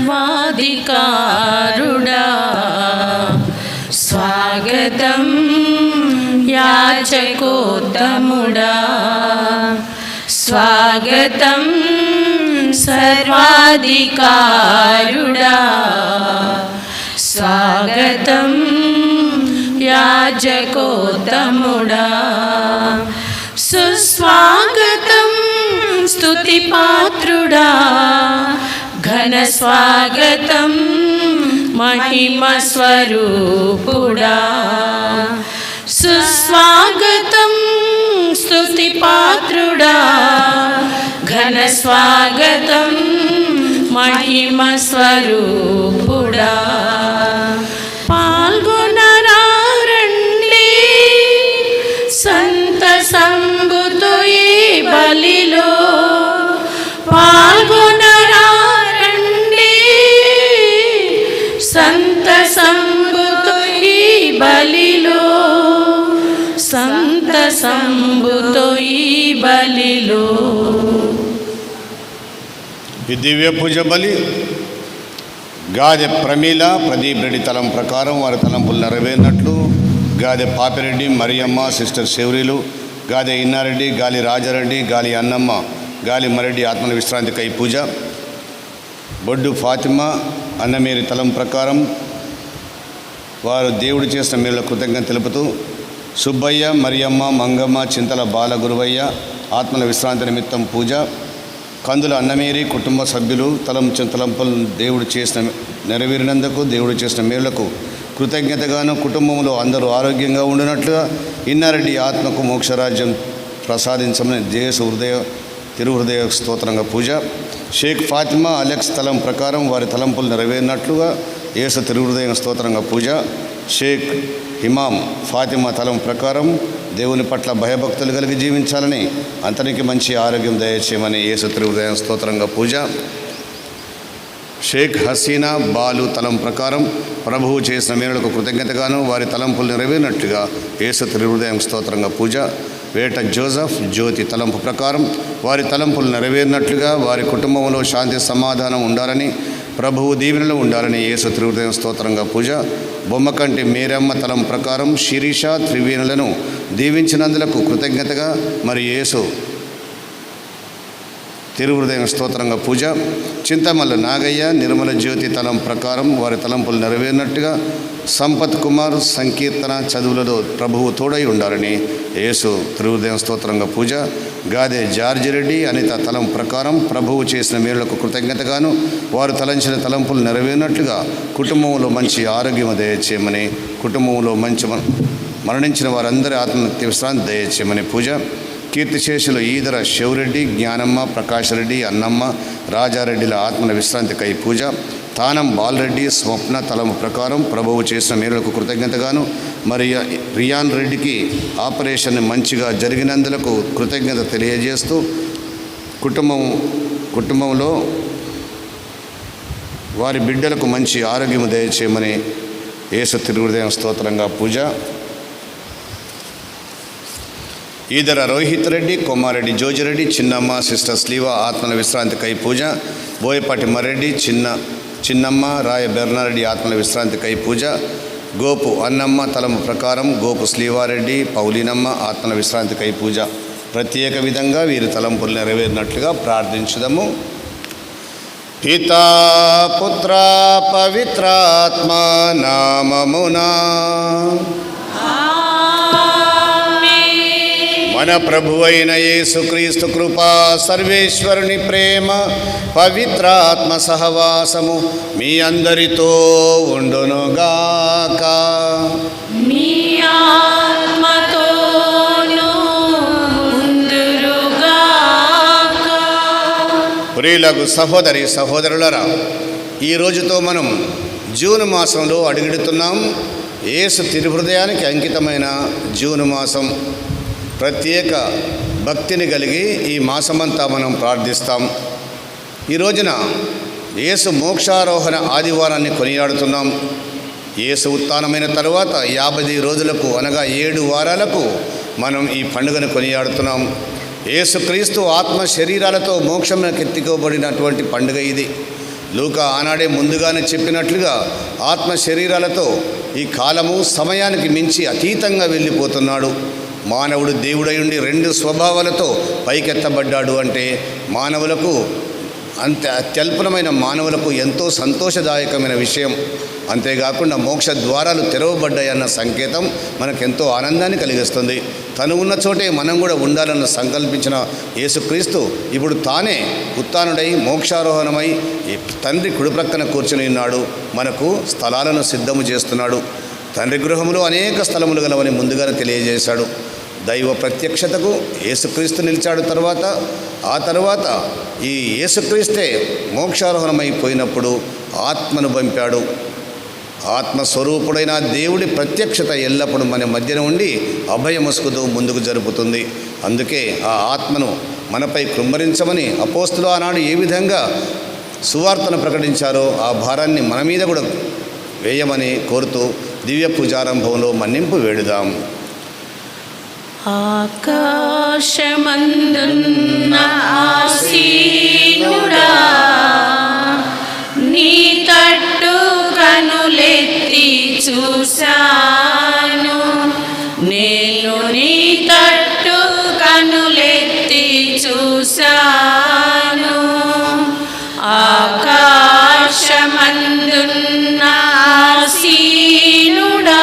సర్వాధికారుడా, స్వాగతం యాజకోత్తముడా, స్వాగతం సర్వాధికారుడా, స్వాగతం యాజకోత్తముడా, సుస్వాగతం స్తుతిపాత్రుడా, ఘన స్వాగతం మహిమ స్వరూపుడా, సుస్వాగతం స్తుతిపాత్రుడా, ఘన స్వాగతం మహిమ స్వరూపుడా. పాల్గొనరండి సంతసంబుతో ఈ బలిలో, పాల్గొనరండి సంతసంబుతో ఈ బలిలో, సంతసంబుతో ఈ బలిలో. ఈ దివ్య పూజ బలి గాదె ప్రమీల ప్రదీప్ రెడ్డి తలం ప్రకారం వారి తలంపులు నెరవేరినట్లు గాదె పాపిరెడ్డి, మరియమ్మ, సిస్టర్ శౌరీలు, గాదె ఇన్నారెడ్డి, గాలి రాజారెడ్డి, గాలి అన్నమ్మ, గాలి మరెడ్డి ఆత్మల విశ్రాంతికై పూజ. బొడ్డు ఫాతిమా, అన్నమేరి తలం ప్రకారం వారు దేవుడు చేసిన మేలుల కృతజ్ఞత తెలుపుతూ సుబ్బయ్య, మరియమ్మ, మంగమ్మ, చింతల బాలగురువయ్య ఆత్మల విశ్రాంతి నిమిత్తం పూజ. కందుల అన్నమేరి కుటుంబ సభ్యులు తలంపులు దేవుడు చేసిన నెరవేరినందుకు, దేవుడు చేసిన మేలులకు కృతజ్ఞతగాను కుటుంబంలో అందరూ ఆరోగ్యంగా ఉండినట్లుగా ఇన్నారెడ్డి ఆత్మకు మోక్షరాజ్యం ప్రసాదించమని తిరుహృదయ స్తోత్రంగా పూజ. షేక్ ఫాతిమా, అలెక్స్ తలం ప్రకారం వారి తలంపులు నెరవేరినట్లుగా యేసు తిరుహృదయ స్తోత్రంగా పూజ. షేక్ ఇమాం ఫాతిమా తలం ప్రకారం దేవుని పట్ల భయభక్తులు కలిగి జీవించాలని, అతనికి మంచి ఆరోగ్యం దయచేయమని యేసు తిరుహృదయ స్తోత్రంగా పూజ. షేక్ హసీనా బాలు తలం ప్రకారం ప్రభువు చేసిన మేలులకు కృతజ్ఞతగాను వారి తలంపులు నెరవేరినట్లుగా యేసు తిరుహృదయం స్తోత్రంగా పూజ. వేట జోసఫ్ జ్యోతి తలంపు ప్రకారం వారి తలంపులు నెరవేరినట్లుగా వారి కుటుంబంలో శాంతి సమాధానం ఉండాలని, ప్రభువు దీవెనలు ఉండాలని యేసు తిరుహృదయం స్తోత్రంగా పూజ. బొమ్మకంటి మేరమ్మ తలం ప్రకారం శిరీష త్రివేణులను దీవించినందులకు కృతజ్ఞతగా మరి యేసు తిరుహృదయం స్తోత్రంగా పూజ. చింతమల్ల నాగయ్య, నిర్మల జ్యోతి తలం ప్రకారం వారి తలంపులు నెరవేరినట్టుగా సంపత్ కుమార్ సంకీర్తన చదువులలో ప్రభువు తోడై ఉండాలని యేసు తిరుహృదయం స్తోత్రంగా పూజ. గాదె జార్జి రెడ్డి, అనిత తలం ప్రకారం ప్రభువు చేసిన మేలులకు కృతజ్ఞతగాను వారు తలంచిన తలంపులు నెరవేరినట్లుగా కుటుంబంలో మంచి ఆరోగ్యం దయచేయమని, కుటుంబంలో మంచి మరణించిన వారందరి ఆత్మహత్య విశ్రాంతి దయచేయమని పూజ. కీర్తిశేషులు ఈదర శివరెడ్డి, జ్ఞానమ్మ, ప్రకాష్ రెడ్డి, అన్నమ్మ, రాజారెడ్డిల ఆత్మల విశ్రాంతికై పూజ. తానం బాలరెడ్డి స్వప్న తలము ప్రకారం ప్రభువు చేసిన మేలులకు కృతజ్ఞతగాను మరి రియాన్ రెడ్డికి ఆపరేషన్ మంచిగా జరిగినందులకు కృతజ్ఞత తెలియజేస్తూ కుటుంబంలో వారి బిడ్డలకు మంచి ఆరోగ్యము దయచేయమని యేసు తిరుహృదయం స్తోత్రంగా పూజ. ఈదర రోహిత్ రెడ్డి, కొమ్మారెడ్డి జోజిరెడ్డి, చిన్నమ్మ, సిస్టర్ స్లీవ ఆత్మల విశ్రాంతికై పూజ. బోయపాటి మరెడ్డి, చిన్నమ్మ, రాయ బెర్నారెడ్డి ఆత్మల విశ్రాంతికై పూజ. గోపు అన్నమ్మ తలము ప్రకారం గోపు స్లీవారెడ్డి, పౌలీనమ్మ ఆత్మల విశ్రాంతికై పూజ. ప్రత్యేక విధంగా వీరి తలంపులు నెరవేరినట్లుగా ప్రార్థించుదాము. పితా పుత్ర పవిత్రాత్మ నామమునా మన ప్రభువైన యేసుక్రీస్తు కృపా, సర్వేశ్వరుని ప్రేమ, పవిత్రాత్మ సహవాసము మీ అందరితో ఉండునుగాక. మీ ఆత్మతోను ఉండునుగాక. ప్రియులకు సహోదరులారా, ఈ రోజుతో మనం జూన్ మాసంలో అడుగుడుతున్నాం. యేసు తిరుహృదయానికి అంకితమైన జూన్ మాసం. ప్రత్యేక భక్తిని కలిగి ఈ మాసమంతా మనం ప్రార్థిస్తాం. ఈ రోజున యేసు మోక్షారోహణ ఆదివారాన్ని కొనియాడుతున్నాం. యేసు ఉత్థానమైన తరువాత 50 రోజులకు అనగా 7 వారాలకు మనం ఈ పండుగను కొనియాడుతున్నాం. యేసుక్రీస్తు ఆత్మ శరీరాలతో మోక్షంలోకి ఎత్తుకోబడినటువంటి పండుగ ఇది. లూకా ఆనాడే ముందుగానే చెప్పినట్లుగా ఆత్మ శరీరాలతో ఈ కాలము సమయానికి మించి అతీతంగా వెళ్ళిపోతున్నాడు. మానవుడు దేవుడై ఉండి రెండు స్వభావాలతో పైకెత్తబడ్డాడు అంటే మానవులకు అత్యల్పమైన మానవులకు ఎంతో సంతోషదాయకమైన విషయం. అంతేకాకుండా మోక్ష ద్వారాలు తెరవబడ్డాయన్న సంకేతం మనకెంతో ఆనందాన్ని కలిగిస్తుంది. తను ఉన్న చోటే మనం కూడా ఉండాలన్న సంకల్పించిన యేసుక్రీస్తు ఇప్పుడు తానే ఉత్థానుడై మోక్షారోహణమై తండ్రి కుడిప్రక్కన కూర్చుని ఉన్నాడు. మనకు స్థలాలను సిద్ధము చేస్తున్నాడు. తండ్రి గృహములో అనేక స్థలములు గలవని ముందుగానే తెలియజేశాడు. దైవ ప్రత్యక్షతకు యేసుక్రీస్తు నిలిచాడు. ఆ తర్వాత ఈ యేసుక్రీస్తే మోక్షారోహణమైపోయినప్పుడు ఆత్మను పంపాడు. ఆత్మస్వరూపుడైన దేవుడి ప్రత్యక్షత ఎల్లప్పుడూ మన మధ్యన ఉండి అభయమసుకుతూ ముందుకు జరుపుతుంది. అందుకే ఆ ఆత్మను మనపై కృమ్మరించమని అపోస్తులు ఆనాడు ఏ విధంగా సువార్తను ప్రకటించారో ఆ భారాన్ని మన మీద కూడా వేయమని కోరుతూ దివ్య పూజారంభంలో మన్నింపు వేడుదాం. ఆకాశమందున్న ఆసీనుడా, నీ తట్టు కనులెత్తి చూశాను. నేను నీ తట్టు కనులెత్తి చూశాను. ఆకాశమందున్న ఆసీనుడా,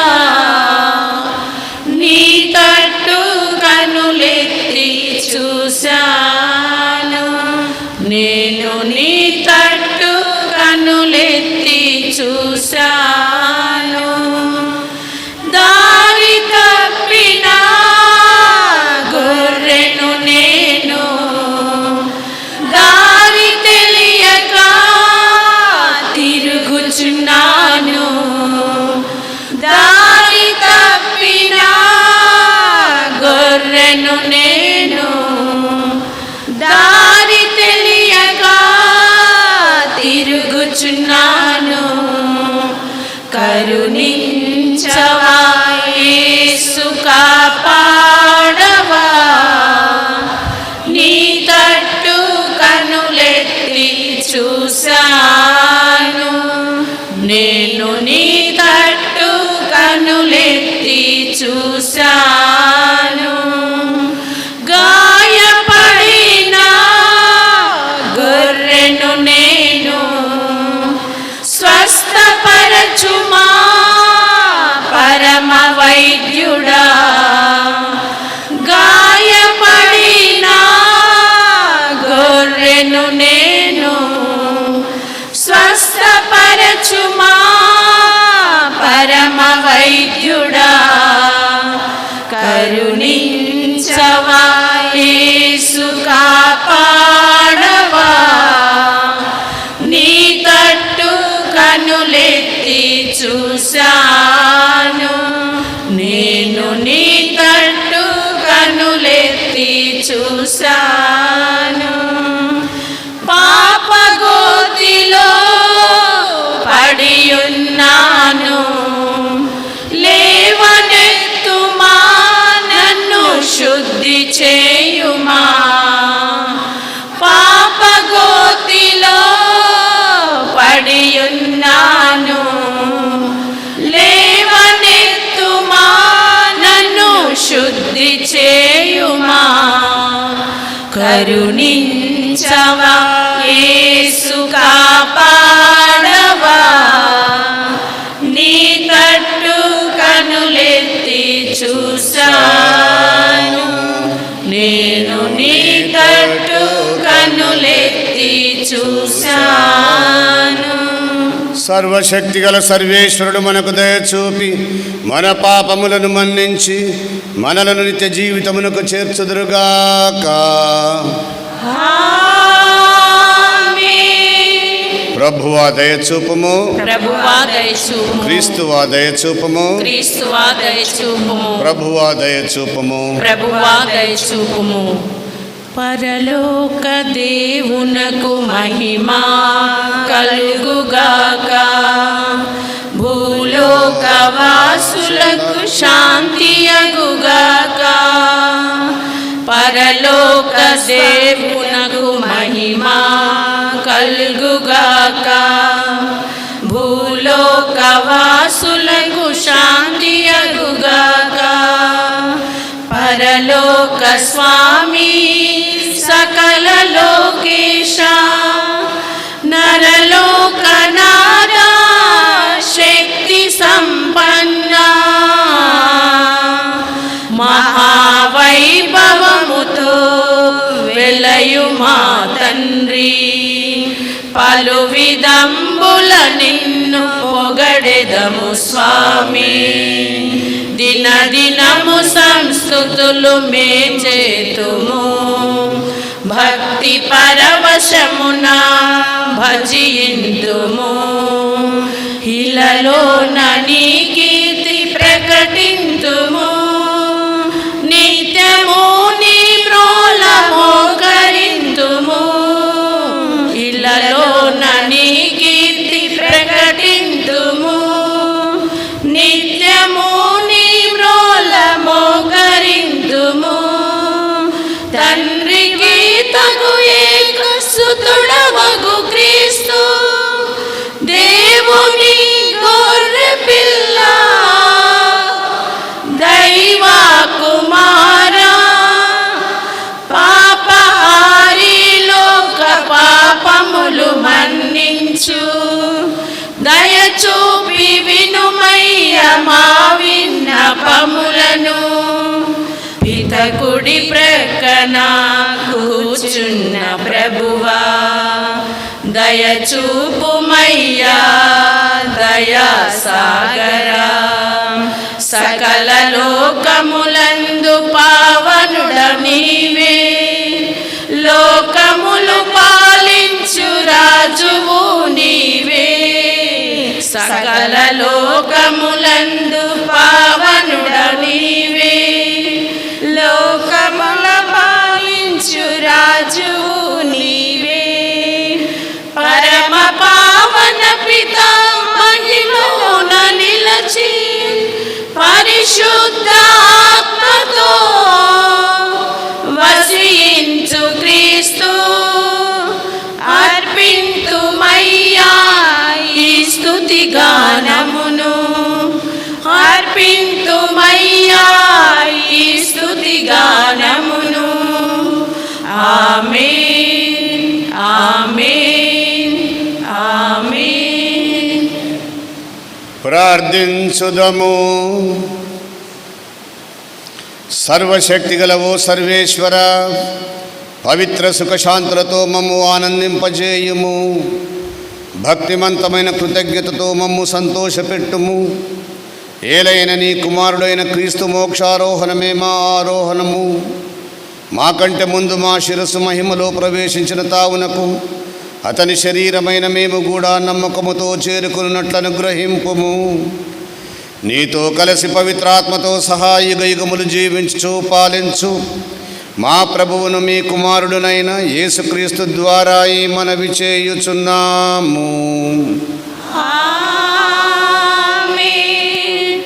నీ తట్టు కనులెత్తి చూశాను. నేను నీ తట్టు కనులెత్తి చూశాను. దారి తప్పిన గొర్రెను నేను, దారి తెలియక తిరుగుచున్నాను. దారి తప్పిన గొర్రెను నేను, దారి తెలియక తిరుగుచున్నాను. కరుణించవా యేసు, కాపాడవా. నీ తట్టు కనులెత్తి చూశాను. నేను నీ తట్టు కనులెత్తి చూశాను. గాయపడిన గొర్రెను నేను, స్వస్థపరచుమా పరమ వైద్యుడా. గాయపడిన గొర్రెను నేను, స్వస్థపరచుమా పరమ వైద్యుడా. కరుణించవా యేసు, కాపాడవా. నీ తట్టు కనులెత్తి చూశాను. నేను నీ తట్టు కనులెత్తి చూశాను. పాపగోతిలో పడియున్నాను, లేవనెత్తుమా నన్ను శుద్ధి చేయుమా. పాపగోతిలో పడియున్నాను, లేవనెత్తుమా నన్ను శుద్ధి చేయుమా. కరుణించవా యేసు, కాపాడవా. నీ తట్టు కనులెత్తి చూశాను. నేను నీ తట్టు కనులెత్తి చూశాను. సర్వశక్తిగల సర్వేశ్వరుడు మనకు దయచూపి మన పాపములను మన్నించి మనలను నిత్య జీవితమునకు చేర్చుదురుగాక. ప్రభువా దయచూపుము, ప్రభువా దయచూపుము. క్రీస్తువా దయచూపుము, క్రీస్తువా దయచూపుము. ప్రభువా దయచూపుము, ప్రభువా దయచూపుము. పరలోక దేవునకు మహిమా కలుగుగాక. భూలోక వాసులకు శాంతియగుగాక. పరలోక దేవునకు మహిమా కలుగుగాక. స్వామి సకల లోకేశ నరలోకనాథ శక్తి సంపన్న మహావైభవముతో వెలయు మా తండ్రి పలు విధంబుల నిన్ను పొగడెదము స్వామి దినదినము సంస్తుతులు మే చేతుము భక్తి పరవశమున భజింతుము ఇలలోన నీ కీర్తి ప్రకటింతుము నిత్యము నీ మ్రోల మోకరింతుము ఇలలోన నీ కీర్తి ప్రకటింతుము నిత్యము నీ మ్రోల మోకరింతుము తండ్రికి తగు ఏకసుతుడవగు క్రీస్తు దేవుని గొర్రె పిల్ల దైవ కుమారా పాపహారి లోక పాపములు మన్నించు దయచూపి వినుమయ్య మా విన్నపములను పితకుడి ప్రక్కన కూర్చున్న ప్రభువా దయచూపుమయ్యా దయా సాగరా సకల లోకములందు పావనుడ నీవే లోకములు పాలించు రాజువు నీవే సకల లోకములందు పావనుడ నీవే లోకముల పాలించు రాజువు నీవే పరమ పావన పిత మహిమమున నిలచి పరిశుద్ధ ఆత్మతో వసించు క్రీస్తు అర్పింతుమయ్యా ఈ స్తుతి గానమును అర్పింతుమయ్యా ఈ స్తుతి గానమును ఆమేన్ ఆమేన్ ఆమేన్. ప్రార్థించుదము. సర్వశక్తి గలవో సర్వేశ్వర పవిత్ర సుఖశాంతులతో మమ్ము ఆనందింపజేయుము భక్తిమంతమైన కృతజ్ఞతతో మమ్ము సంతోషపెట్టుము ఏలైన నీ కుమారుడైన క్రీస్తు మోక్షారోహణమే మా ఆరోహణము మాకంటే ముందు మా శిరస్సు మహిమలో ప్రవేశించిన తావునకు అతని శరీరమైన మేము కూడా నమ్మకముతో చేరుకున్నట్లు అనుగ్రహింపుము నీతో కలిసి పవిత్రాత్మతో సహా యుగయుగములు జీవించు పాలించు మా ప్రభువును మీ కుమారుడునైన యేసుక్రీస్తు ద్వారా ఈ మనవి చేయుచున్నాము. ఆమేన్.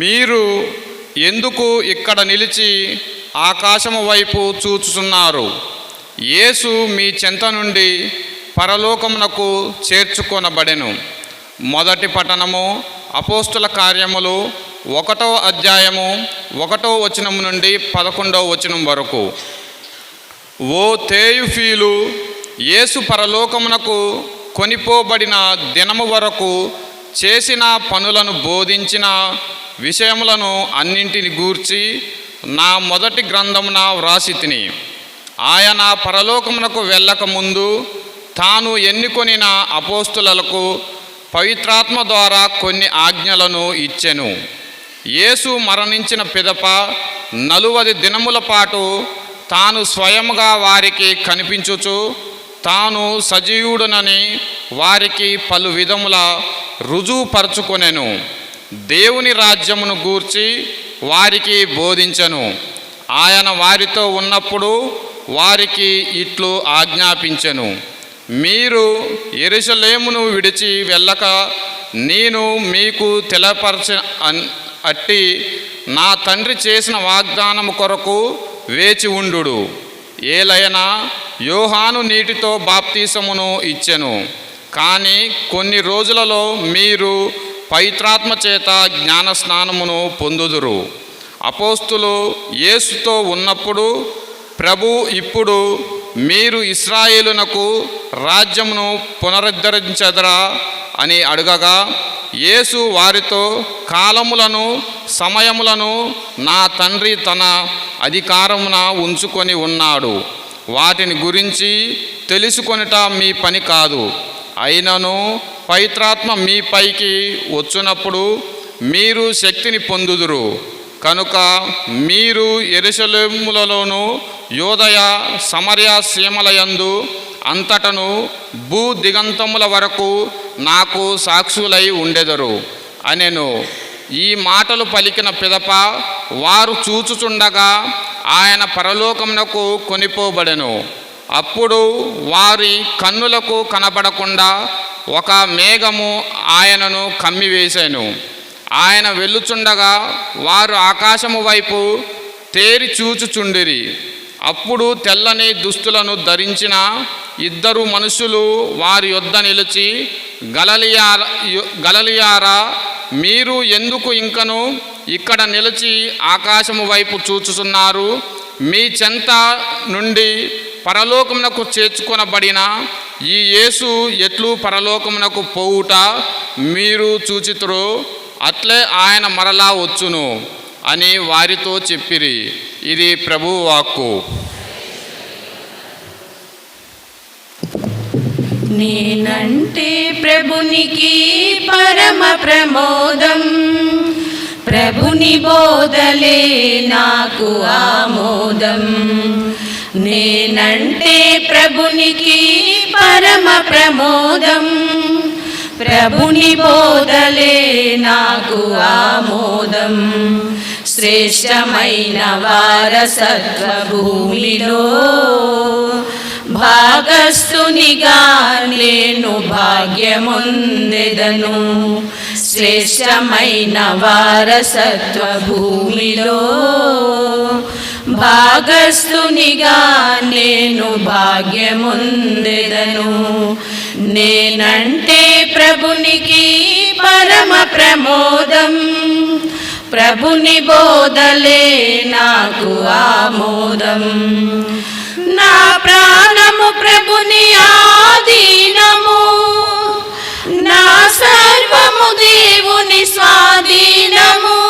మీరు ఎందుకు ఇక్కడ నిలిచి ఆకాశము వైపు చూచుచున్నారు? యేసు మీ చెంత నుండి పరలోకమునకు చేర్చుకొనబడెను. మొదటి పట్టణము అపోస్తుల కార్యములు 1వ అధ్యాయము 1వ వచనం నుండి 11వ వచనం వరకు. ఓ తేయుఫీలు, యేసు పరలోకమునకు కొనిపోబడిన దినము వరకు చేసిన పనులను బోధించిన విషయములను అన్నింటిని గూర్చి నా మొదటి గ్రంథమున వ్రాసి తిని. ఆయన పరలోకమునకు వెళ్ళకముందు తాను ఎన్నుకొనిన అపోస్తులకు పవిత్రాత్మ ద్వారా కొన్ని ఆజ్ఞలను ఇచ్చెను. యేసు మరణించిన పిదప 40 దినముల పాటు తాను స్వయముగా వారికి కనిపించుచు తాను సజీవుడునని వారికి పలు విధముల రుజువుపరచుకొనెను. దేవుని రాజ్యమును గూర్చి వారికి బోధించెను. ఆయన వారితో ఉన్నప్పుడు వారికి ఇట్లు ఆజ్ఞాపించెను, మీరు యెరూషలేమును విడిచి వెళ్ళక నేను మీకు తెలపరచ అట్టి నా తండ్రి చేసిన వాగ్దానము కొరకు వేచి ఉండుడు. ఏలయనా యోహాను నీటితో బాప్తీసమును ఇచ్చెను, కానీ కొన్ని రోజులలో మీరు పవిత్రాత్మ చేత జ్ఞానస్నానమును పొందుదురు. అపోస్తులు యేసుతో ఉన్నప్పుడు, ప్రభు ఇప్పుడు మీరు ఇశ్రాయేలునకు రాజ్యమును పునరుద్ధరించదరా అని అడగగా, యేసు వారితో, కాలములను సమయములను నా తండ్రి తన అధికారమున ఉంచుకొని ఉన్నాడు, వాటిని గురించి తెలుసుకొనుట మీ పని కాదు. అయినను పవిత్రాత్మ మీపైకి వచ్చినప్పుడు మీరు శక్తిని పొందుదురు. కనుక మీరు యెరూషలేములలోను యూదయ సమరయ సీమలయందు అంతటను భూ దిగంతముల వరకు నాకు సాక్షులై ఉండెదరు అనెను. ఈ మాటలు పలికిన పిదప వారు చూచుచుండగా ఆయన పరలోకమునకు కొనిపోబడెను. అప్పుడు వారి కన్నులకు కనబడకుండా ఒక మేఘము ఆయనను కమ్మివేశాను. ఆయన వెళ్ళుచుండగా వారు ఆకాశము వైపు తేరి చూచుచుండిరి. అప్పుడు తెల్లని దుస్తులను ధరించిన ఇద్దరు మనుషులు వారి యొద్ద నిలిచి, గలిలయరా, మీరు ఎందుకు ఇంకను ఇక్కడ నిలిచి ఆకాశము వైపు చూచుచున్నారు? మీ చెంత నుండి పరలోకమునకు చేర్చుకొనబడిన ఈ యేసు ఎట్లు పరలోకమునకు పోవుట మీరు చూచితురో, అట్లే ఆయన మరలా వచ్చును అని వారితో చెప్పిరి. ఇది ప్రభువు వాక్కు. నేనంటే ప్రభునికి పరమ ప్రమోదం, ప్రభుని బోధలే నాకు ఆమోదం. నేనంటే ప్రభునికి పరమ ప్రమోదం, ప్రభుని బోధలే నాకు ఆమోదం. శ్రేష్టమైన వారసత్వ భూమిలో భాగస్థునిగా నేను భాగ్యముందెదను. శ్రేష్టమైన వారసత్వ భూమిలో భాగస్థునిగా నేను భాగ్యముందెదను. నేనంటే ప్రభునికి పరమ ప్రమోదం, ప్రభుని బోధలే నాకు ఆమోదం. నా ప్రాణము ప్రభుని ఆధీనము, నా సర్వము దేవుని స్వాధీనము.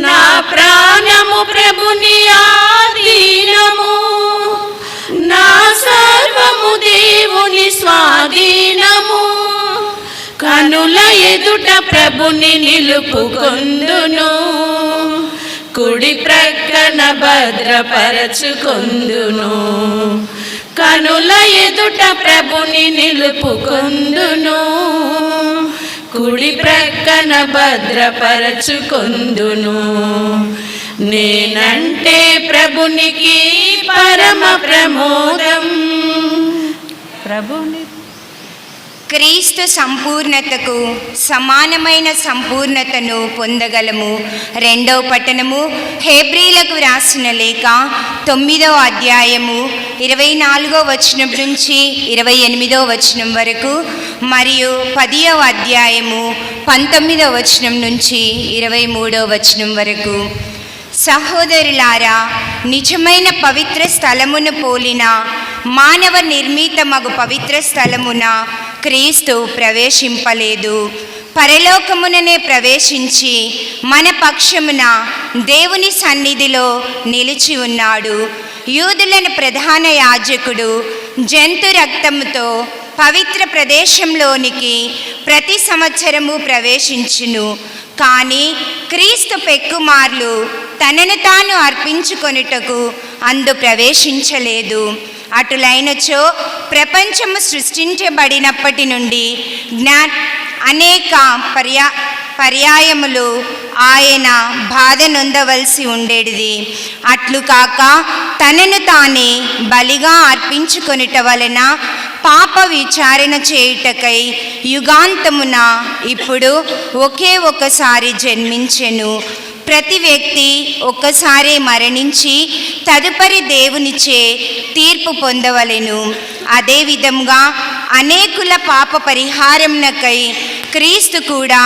నా ప్రాణము ప్రభుని ఆధీనము, నా సర్వము దేవుని స్వాధీనము. కనుల ఎదుట ప్రభుని నిలుపుకొందును, కుడి ప్రక్కన భద్రపరచుకొందును. కనుల ఎదుట ప్రభుని నిలుపుకొందును, కుడి ప్రక్కన భద్రపరచుకొందును. నేనంటే ప్రభునికి పరమ ప్రమోదం. ప్రభుని క్రీస్తు సంపూర్ణతకు సమానమైన సంపూర్ణతను పొందగలము. రెండవ పట్టణము, హెబ్రీలకు వ్రాసిన లేఖ 9వ అధ్యాయము 24వ వచనం నుంచి 28వ వచనం వరకు, మరియు 10వ అధ్యాయము 19వ వచనం నుంచి 23వ వచనం వరకు. సహోదరులారా, నిజమైన పవిత్ర స్థలమును పోలిన మానవ నిర్మిత మగు పవిత్ర స్థలమున క్రీస్తు ప్రవేశింపలేదు. పరలోకముననే ప్రవేశించి మన పక్షమున దేవుని సన్నిధిలో నిలిచి ఉన్నాడు. యూదులను ప్రధాన యాజకుడు జంతు రక్తముతో పవిత్ర ప్రదేశంలోనికి ప్రతి సంవత్సరము ప్రవేశించును. కానీ క్రీస్తు పెక్కుమార్లు తనను తాను అర్పించుకొనుటకు అందు ప్రవేశించలేదు. అటులైనచో ప్రపంచము సృష్టించబడినప్పటి నుండి అనేక పర్యాయములు ఆయన బాధ నొందవలసి ఉండేది. అట్లు కాక తనను తానే బలిగా అర్పించుకొనుట వలన పాప విచారణ చేయుటకై యుగాంతమున ఇప్పుడు ఒకే ఒకసారి జన్మించెను. ప్రతి వ్యక్తి ఒక్కసారే మరణించి తదుపరి దేవునిచే తీర్పు పొందవలెను. అదేవిధంగా అనేకుల పాప పరిహారమునకై క్రీస్తు కూడా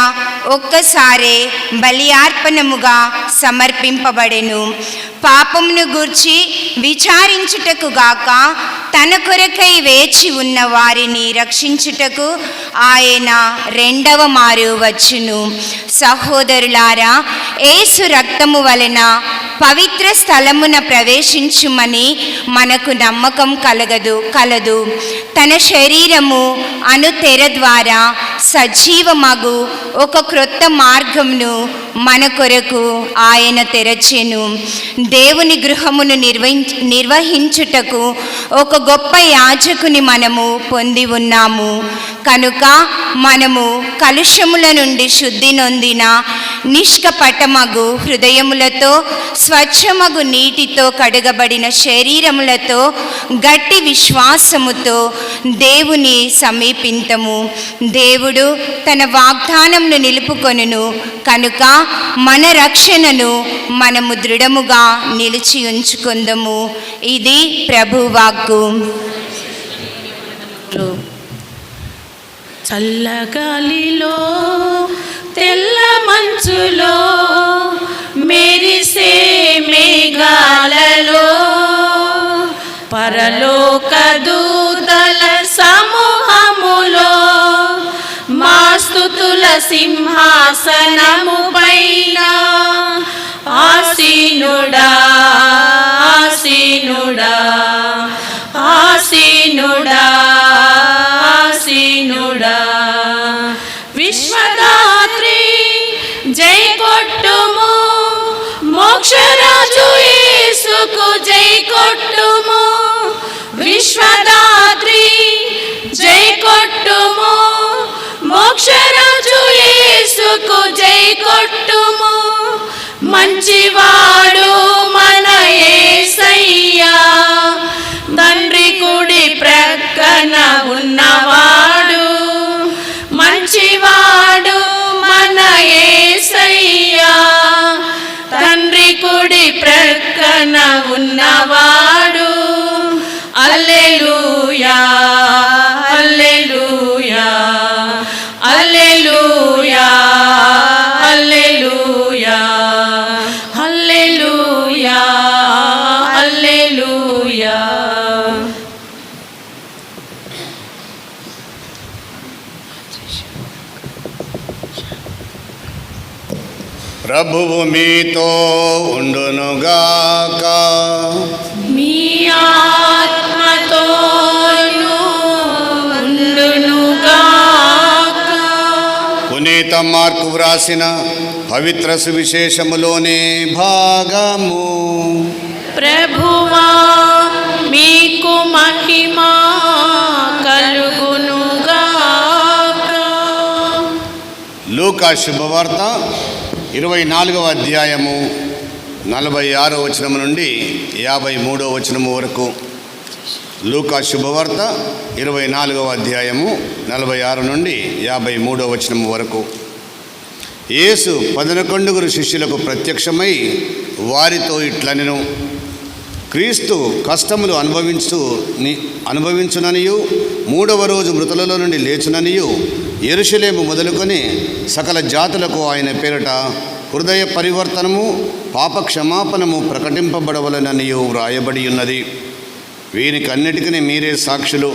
ఒక్కసారే బలియార్పణముగా సమర్పింపబడెను. పాపమును గూర్చి విచారించుటకు గాక తన కొరకై వేచి ఉన్న వారిని రక్షించుటకు ఆయన రెండవ మారు వచ్చును. సహోదరులారా, యేసు రక్తము వలన పవిత్ర స్థలమున ప్రవేశించుమని మనకు నమ్మకం కలదు. తన శరీరము అను తెర ద్వారా సజీవమగు ఒక క్రొత్త మార్గమును మన కొరకు ఆయన తెరచెను. దేవుని గృహమును నిర్వహించుటకు ఒక గొప్ప యాజకుని మనము పొంది ఉన్నాము. కనుక మనము కలుషముల నుండి శుద్ధి నొందిన నిష్కపటమగు హృదయములతో, స్వచ్ఛమగు నీటితో కడుగబడిన శరీరములతో, గట్టి విశ్వాసముతో దేవుని సమీపింతము. దేవుడు తన వాగ్దానమును నిలుపుకొనును కనుక మన రక్షణను మనము దృఢముగా నిలిచి ఉంచుకుందము. ఇది ప్రభువాక్కు. చల్లగాలిలో తెల్ల మంచులో మెరిసే మేఘాలలో పరలోక దూతల సమూహములో మా స్తుతుల సింహాసనము పైన ఆసీనుడా ఆసీనుడా ఆసీనుడా ఆసీనుడా విశ్వదాత్రి జై కొట్టుము, మోక్షరాజు యేసుకు జై కొట్టుము. విశ్వదాత్రి జై కొట్టుము, మోక్షరాజు యేసుకు జై కొట్టుము. మంచివాడు మన యేసయ్యా, తండ్రి కుడి ప్రక్కన ఉన్నవాడు. మంచివాడు మన యేసయ్యా, తండ్రి కుడి ప్రక్కన ఉన్నవాడు. హల్లెలూయా హల్లెలూయా హల్లెలూయా హల్లెలూయా హల్లెలూయా హల్లెలూయా. ప్రభువు మీతో ఉండునుగాక. మీ ఆత్మతోను ఉండునుగాక. పునీత మార్కు వ్రాసిన పవిత్ర సువిశేషములోని భాగము. ప్రభువా మీకు మహిమ కలుగునుగాక. లూకా శుభవార్త 24వ అధ్యాయము 46వ వచనము నుండి 53వ వచనము వరకు. లూకా శుభవార్త 24వ అధ్యాయము 46 నుండి 53వ వచనము వరకు. యేసు 11 శిష్యులకు ప్రత్యక్షమై వారితో ఇట్లనెను: క్రీస్తు కష్టములు అనుభవించుననియు, 3వ రోజు మృతులలో నుండి లేచుననియు యెరూషలేము మొదలుకొని సకల జాతులకు ఆయన పేరిట హృదయ పరివర్తనము, పాప క్షమాపణము ప్రకటింపబడవలననియు వ్రాయబడి ఉన్నది. వీనికన్నిటికీ మీరే సాక్షులు.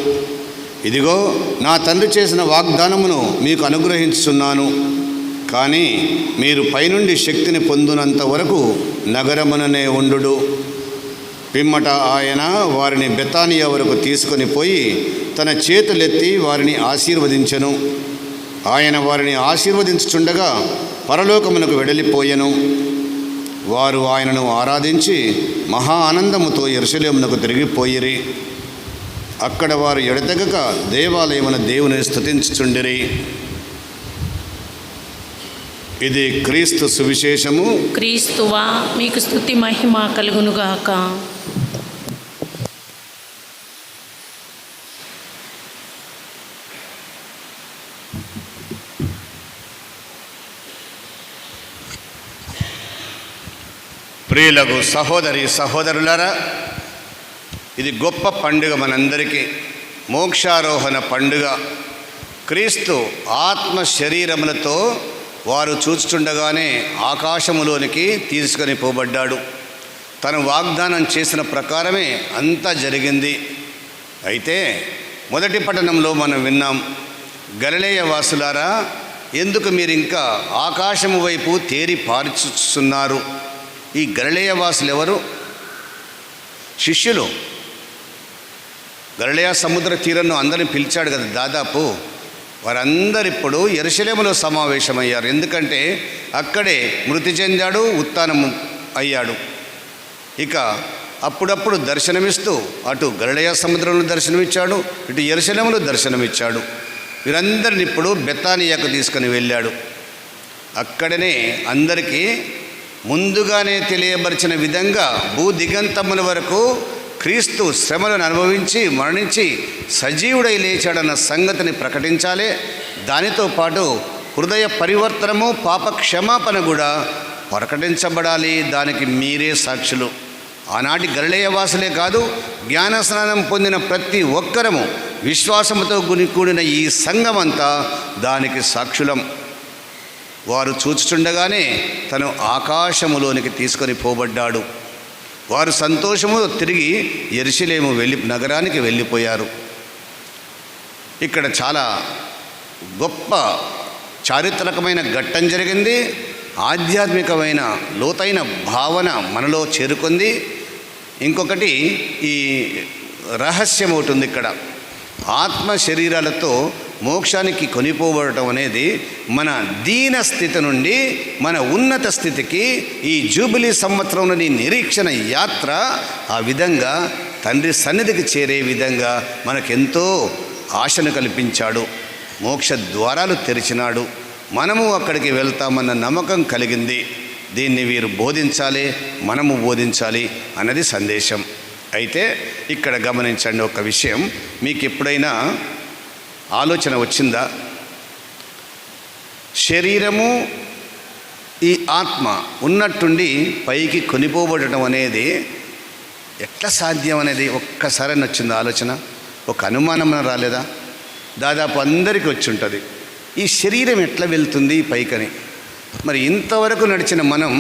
ఇదిగో, నా తండ్రి చేసిన వాగ్దానమును మీకు అనుగ్రహించుచున్నాను. కానీ మీరు పైనుండి శక్తిని పొందునంత వరకు నగరముననే ఉండుడు. పిమ్మట ఆయన వారిని బెతానియా వరకు తీసుకొని పోయి తన చేతులెత్తి వారిని ఆశీర్వదించెను. ఆయన వారిని ఆశీర్వదించుచుండగా పరలోకమునకు వెడలిపోయెను. వారు ఆయనను ఆరాధించి మహా ఆనందముతో యెరూషలేమునకు తిరిగిపోయిరి. అక్కడ వారు ఎడతెగక దేవాలయమున దేవుని స్తుతించుచుండిరి. ఇది క్రీస్తు సువిశేషము. క్రీస్తువా మీకు స్తుతి మహిమ కలుగునుగాక. ప్రియులకు సహోదరి సహోదరులారా, ఇది గొప్ప పండుగ మనందరికీ, మోక్షారోహణ పండుగ. క్రీస్తు ఆత్మ శరీరములతో వారు చూస్తుండగానే ఆకాశములోనికి తీసుకొని పోబడ్డాడు. తను వాగ్దానం చేసిన ప్రకారమే అంతా జరిగింది. అయితే మొదటి పట్టణంలో మనం విన్నాం, గలిలయ వాసులారా, ఎందుకు మీరు ఇంకా ఆకాశము వైపు తేరి పారుచున్నారు? ఈ గలిలయ వాసులు ఎవరు? శిష్యులు. గలిలయ సముద్ర తీరంలో అందరిని పిలిచాడు కదా, దాదాపు వారందరూ ఇప్పుడు యెరూషలేములో సమావేశమయ్యారు. ఎందుకంటే అక్కడే మృతి చెందాడు, ఉత్థానం అయ్యాడు. ఇక అప్పుడప్పుడు దర్శనమిస్తూ అటు గలిలయ సముద్రంలో దర్శనమిచ్చాడు, ఇటు యెరూషలేములో దర్శనమిచ్చాడు. వీరందరిని ఇప్పుడు బెతానియాకు తీసుకొని వెళ్ళాడు. అక్కడనే అందరికీ ముందుగానే తెలియబరిచిన విధంగా భూదిగంతముల వరకు క్రీస్తు శ్రమలను అనుభవించి మరణించి సజీవుడై లేచాడన్న సంగతిని ప్రకటించాలి. దానితో పాటు హృదయ పరివర్తనము, పాప క్షమాపణ కూడా ప్రకటించబడాలి. దానికి మీరే సాక్షులు. ఆనాటి గలిలయ వాసులే కాదు, జ్ఞానస్నానం పొందిన ప్రతి ఒక్కరము, విశ్వాసముతో కూడిన ఈ సంఘమంతా దానికి సాక్షులం. వారు చూచుచుండగానే తను ఆకాశములోనికి తీసుకొని పోబడ్డాడు. వారు సంతోషము తిరిగి యెరూషలేము నగరానికి వెళ్ళిపోయారు. ఇక్కడ చాలా గొప్ప చారిత్రకమైన ఘట్టం జరిగింది. ఆధ్యాత్మికమైన లోతైన భావన మనలో చేరుకుంది. ఇంకొకటి ఈ రహస్యం ఒకటి ఉంది ఇక్కడ. ఆత్మ శరీరాలతో మోక్షానికి కొనిపోబడటం అనేది మన దీన స్థితి నుండి మన ఉన్నత స్థితికి ఈ జూబిలీ సంవత్సరంలోని నిరీక్షణ యాత్ర ఆ విధంగా తండ్రి సన్నిధికి చేరే విధంగా మనకెంతో ఆశను కల్పించాడు. మోక్ష ద్వారాలు తెరిచినాడు. మనము అక్కడికి వెళ్తామన్న నమ్మకం కలిగింది. దీన్ని వీరు బోధించాలి, మనము బోధించాలి అన్నది సందేశం. అయితే ఇక్కడ గమనించండి ఒక విషయం. మీకు ఎప్పుడైనా ఆలోచన వచ్చిందా? శరీరము ఈ ఆత్మ ఉన్నట్టుండి పైకి కొనిపోబడటం అనేది ఎట్లా సాధ్యం అనేది ఒక్కసారి వచ్చింది ఆలోచన? ఒక అనుమానం రాలేదా? దాదాపు అందరికీ వచ్చి ఉంటుంది. ఈ శరీరం ఎట్లా వెళ్తుంది పైకని? మరి ఇంతవరకు నడిచిన మనం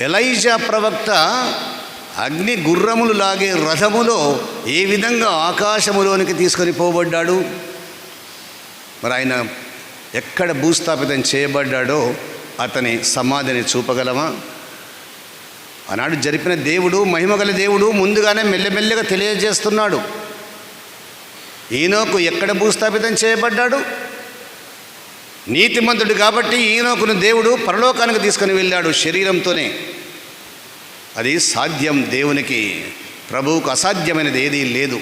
ఎలైజా ప్రవక్త అగ్ని గుర్రములు లాగే రథములో ఏ విధంగా ఆకాశములోనికి తీసుకొని పోబడ్డాడు? మరి ఆయన ఎక్కడ భూస్థాపితం చేయబడ్డాడో అతని సమాధిని చూపగలమా? ఆనాడు జరిపిన దేవుడు, మహిమగల దేవుడు ముందుగానే మెల్లమెల్లగా తెలియజేస్తున్నాడు. ఈనోకు ఎక్కడ భూస్థాపితం చేయబడ్డాడు? నీతిమంతుడు కాబట్టి ఈనోకును దేవుడు పరలోకానికి తీసుకొని వెళ్ళాడు శరీరంతోనే. అది సాధ్యం దేవునికి. ప్రభువుకు అసాధ్యమైనది ఏదీ లేదు.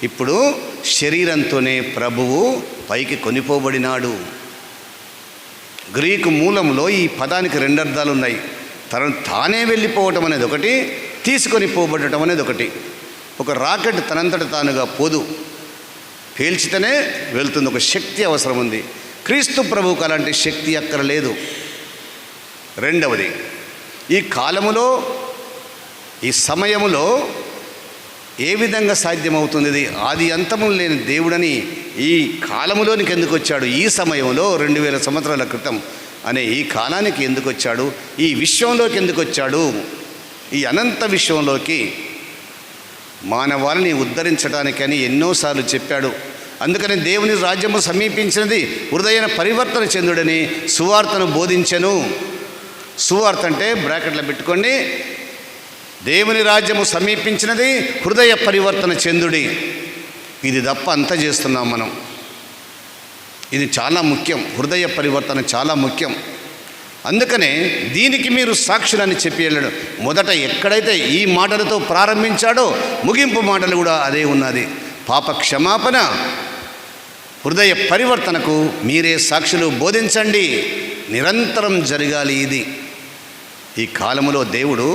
ఇప్పుడు శరీరంతోనే ప్రభువు పైకి కొనిపోబడినాడు. గ్రీకు మూలంలో ఈ పదానికి రెండు అర్థాలు ఉన్నాయి. తనను తానే వెళ్ళిపోవటం అనేది ఒకటి, తీసుకొని పోబడటం అనేది ఒకటి. ఒక రాకెట్ తనంతట తానుగా పోదు, పేల్చితేనే వెళ్తుంది. ఒక శక్తి అవసరం ఉంది. క్రీస్తు ప్రభువుకు అలాంటి శక్తి అక్కరలేదు. రెండవది, ఈ కాలములో, ఈ సమయములో ఏ విధంగా సాధ్యమవుతుంది? ఇది ఆది అంతము లేని దేవుడని ఈ కాలములోనికి ఎందుకు వచ్చాడు? ఈ సమయంలో 2000 సంవత్సరాల క్రితం అనే ఈ కాలానికి ఎందుకు వచ్చాడు? ఈ విశ్వంలోకి ఎందుకు వచ్చాడు? ఈ అనంత విశ్వంలోకి మానవాళిని ఉద్ధరించడానికని ఎన్నోసార్లు చెప్పాడు. అందుకని దేవుని రాజ్యము సమీపించినది, హృదయ పరివర్తన చెందుడని సువార్తను బోధించెను. సువార్త అంటే బ్రాకెట్లో పెట్టుకోండి, దేవుని రాజ్యము సమీపించినది, హృదయ పరివర్తన చెందుడి. ఇది తప్ప అంతా చేస్తున్నాం మనం. ఇది చాలా ముఖ్యం. హృదయ పరివర్తన చాలా ముఖ్యం. అందుకనే దీనికి మీరు సాక్షులని చెప్పి వెళ్ళాడు. మొదట ఎక్కడైతే ఈ మాటలతో ప్రారంభించాడో ముగింపు మాటలు కూడా అదే ఉన్నది. పాప క్షమాపణ, హృదయ పరివర్తనకు మీరే సాక్షులు, బోధించండి. నిరంతరం జరగాలి ఇది. ఈ కాలములో దేవుడు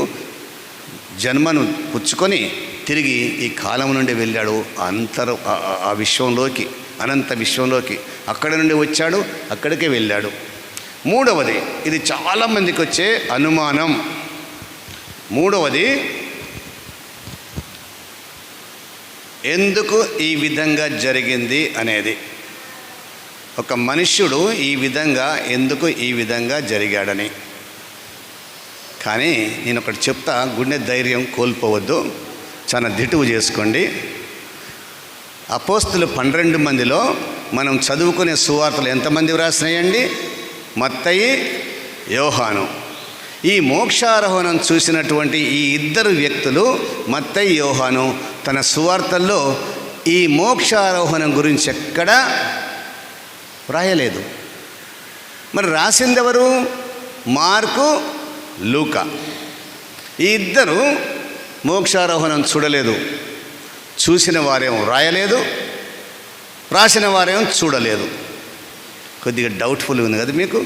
జన్మను పుచ్చుకొని తిరిగి ఈ కాలం నుండి వెళ్ళాడు ఆ విశ్వంలోకి, అనంత విశ్వంలోకి. అక్కడి నుండి వచ్చాడు, అక్కడికే వెళ్ళాడు. మూడవది, ఇది చాలామందికి వచ్చే అనుమానం. మూడవది, ఎందుకు ఈ విధంగా జరిగింది అనేది. ఒక మనుష్యుడు ఈ విధంగా ఎందుకు ఈ విధంగా జరిగాడని. కానీ నేను ఒకటి చెప్తా, గుండె ధైర్యం కోల్పోవద్దు, చాలా దిటువు చేసుకోండి. అపోస్తులు 12 మందిలో మనం చదువుకునే సువార్తలు ఎంతమంది వ్రాసినాయండి? మత్తయి, యోహాను. ఈ మోక్షారోహణం చూసినటువంటి ఈ ఇద్దరు వ్యక్తులు, మత్తయి, యోహాను, తన సువార్తల్లో ఈ మోక్షారోహణం గురించి ఎక్కడా వ్రాయలేదు. మరి రాసిందెవరు? మార్కు, లూకా. ఈ ఇద్దరు మోక్షారోహణం చూడలేదు. చూసిన వారేమో రాయలేదు, రాసిన వారేమో చూడలేదు. కొద్దిగా డౌట్ఫుల్ ఉంది కదా మీకు.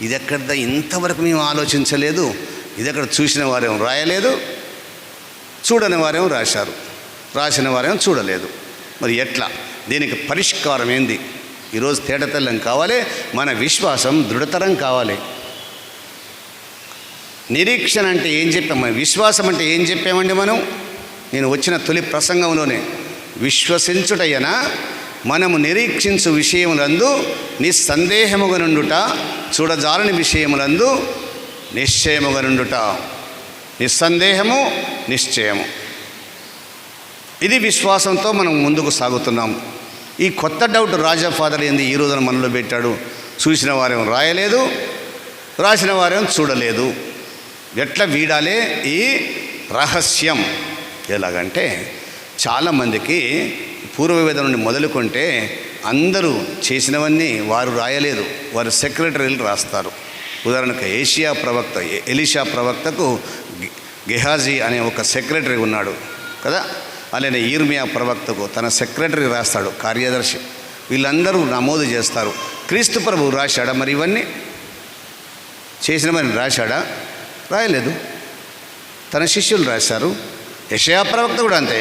ఇది ఎక్కడ ఇంతవరకు మేము ఆలోచించలేదు. ఇది ఎక్కడ చూసిన వారేమో రాయలేదు, చూడని వారేమో రాశారు, రాసిన వారేమో చూడలేదు. మరి ఎట్లా? దీనికి పరిష్కారం ఏంది? ఈరోజు తేటతెల్లం కావాలి, మన విశ్వాసం దృఢతరం కావాలి. నిరీక్షణ అంటే ఏం చెప్పాము? విశ్వాసం అంటే ఏం చెప్పామండి మనం? నేను వచ్చిన తొలి ప్రసంగంలోనే, విశ్వసించుటయ్యనా మనము నిరీక్షించు విషయములందు నిస్సందేహముగా నుండుట, చూడజాలని విషయములందు నిశ్చయముగా నుండుట. నిస్సందేహము, నిశ్చయము. ఇది విశ్వాసంతో మనం ముందుకు సాగుతున్నాం. ఈ కొత్త డౌట్ రాజా ఫాదర్ ఏంది ఈ రోజున మనలో పెట్టాడు? చూసిన వారేమో రాయలేదు, రాసిన వారేమో చూడలేదు. ఎట్లా వీడాలే ఈ రహస్యం? ఎలాగంటే, చాలామందికి పూర్వవేద నుండి మొదలుకుంటే అందరూ చేసినవన్నీ వారు రాయలేదు, వారు సెక్రటరీలు రాస్తారు. ఉదాహరణకు ఏషియా ప్రవక్త, ఎలీషా ప్రవక్తకు గెహాజీ అనే ఒక సెక్రటరీ ఉన్నాడు కదా. అలానే ఈర్మియా ప్రవక్తకు తన సెక్రటరీ రాస్తాడు, కార్యదర్శి. వీళ్ళందరూ నమోదు చేస్తారు. క్రీస్తు ప్రభువు రాశాడా మరి ఇవన్నీ? చేసినవన్నీ రాశాడా? రాయలేదు. తన శిష్యులు రాశారు. యెషయా ప్రవక్త కూడా అంతే.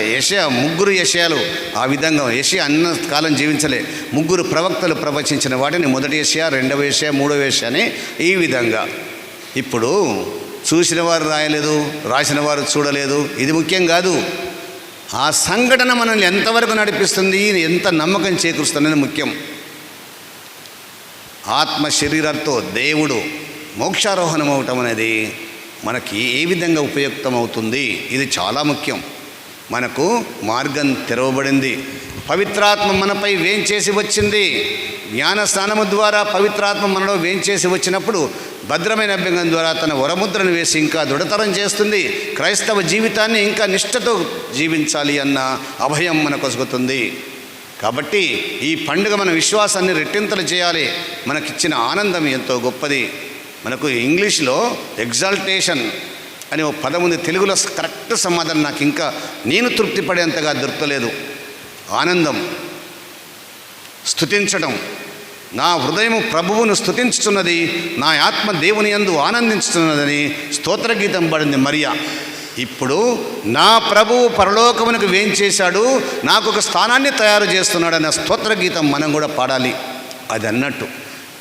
ముగ్గురు యెషయాలు ఆ విధంగా, యెషయా అన్న కాలం జీవించలే. ముగ్గురు ప్రవక్తలు ప్రవచించిన వాటిని మొదటి యెషయా, రెండవ యెషయా, మూడవ యెషయా అని ఈ విధంగా. ఇప్పుడు చూసిన వారు రాయలేదు, రాసిన వారు చూడలేదు, ఇది ముఖ్యం కాదు. ఆ సంఘటన మనల్ని ఎంతవరకు నడిపిస్తుంది, ఎంత నమ్మకం చేకూరుస్తుందని ముఖ్యం. ఆత్మ శరీరంతో దేవుడు మోక్షారోహణం అవటం అనేది మనకి ఏ విధంగా ఉపయుక్తం అవుతుంది, ఇది చాలా ముఖ్యం. మనకు మార్గం తెరవబడింది. పవిత్రాత్మ మనపై వేంచేసి వచ్చింది. జ్ఞాన స్నానము ద్వారా పవిత్రాత్మ మనలో వేంచేసి వచ్చినప్పుడు భద్రమైన అభ్యంగం ద్వారా తన వరముద్రను వేసి ఇంకా దృఢతరం చేస్తుంది. క్రైస్తవ జీవితాన్ని ఇంకా నిష్ఠతో జీవించాలి అన్న అభయం మనకు వసుకుతుంది. కాబట్టి ఈ పండుగ మన విశ్వాసాన్ని రెట్టింతలు చేయాలి. మనకిచ్చిన ఆనందం ఎంతో గొప్పది. మనకు ఇంగ్లీష్లో ఎగ్జాల్టేషన్ అని ఒక పదం ఉంది. తెలుగులో కరెక్ట్ సమాధానం నాకు ఇంకా నేను తృప్తి పడేంతగా దొరకలేదు. ఆనందం, స్తుతించడం. నా హృదయము ప్రభువును స్తుతించుతున్నది, నా ఆత్మ దేవుని యందు ఆనందించుతున్నదని స్తోత్రగీతం పడింది మరియా. ఇప్పుడు నా ప్రభువు పరలోకమునకు వేంచేశాడు, నాకు ఒక స్థానాన్ని తయారు చేస్తున్నాడన్న స్తోత్రగీతం మనం కూడా పాడాలి. అది అన్నట్టు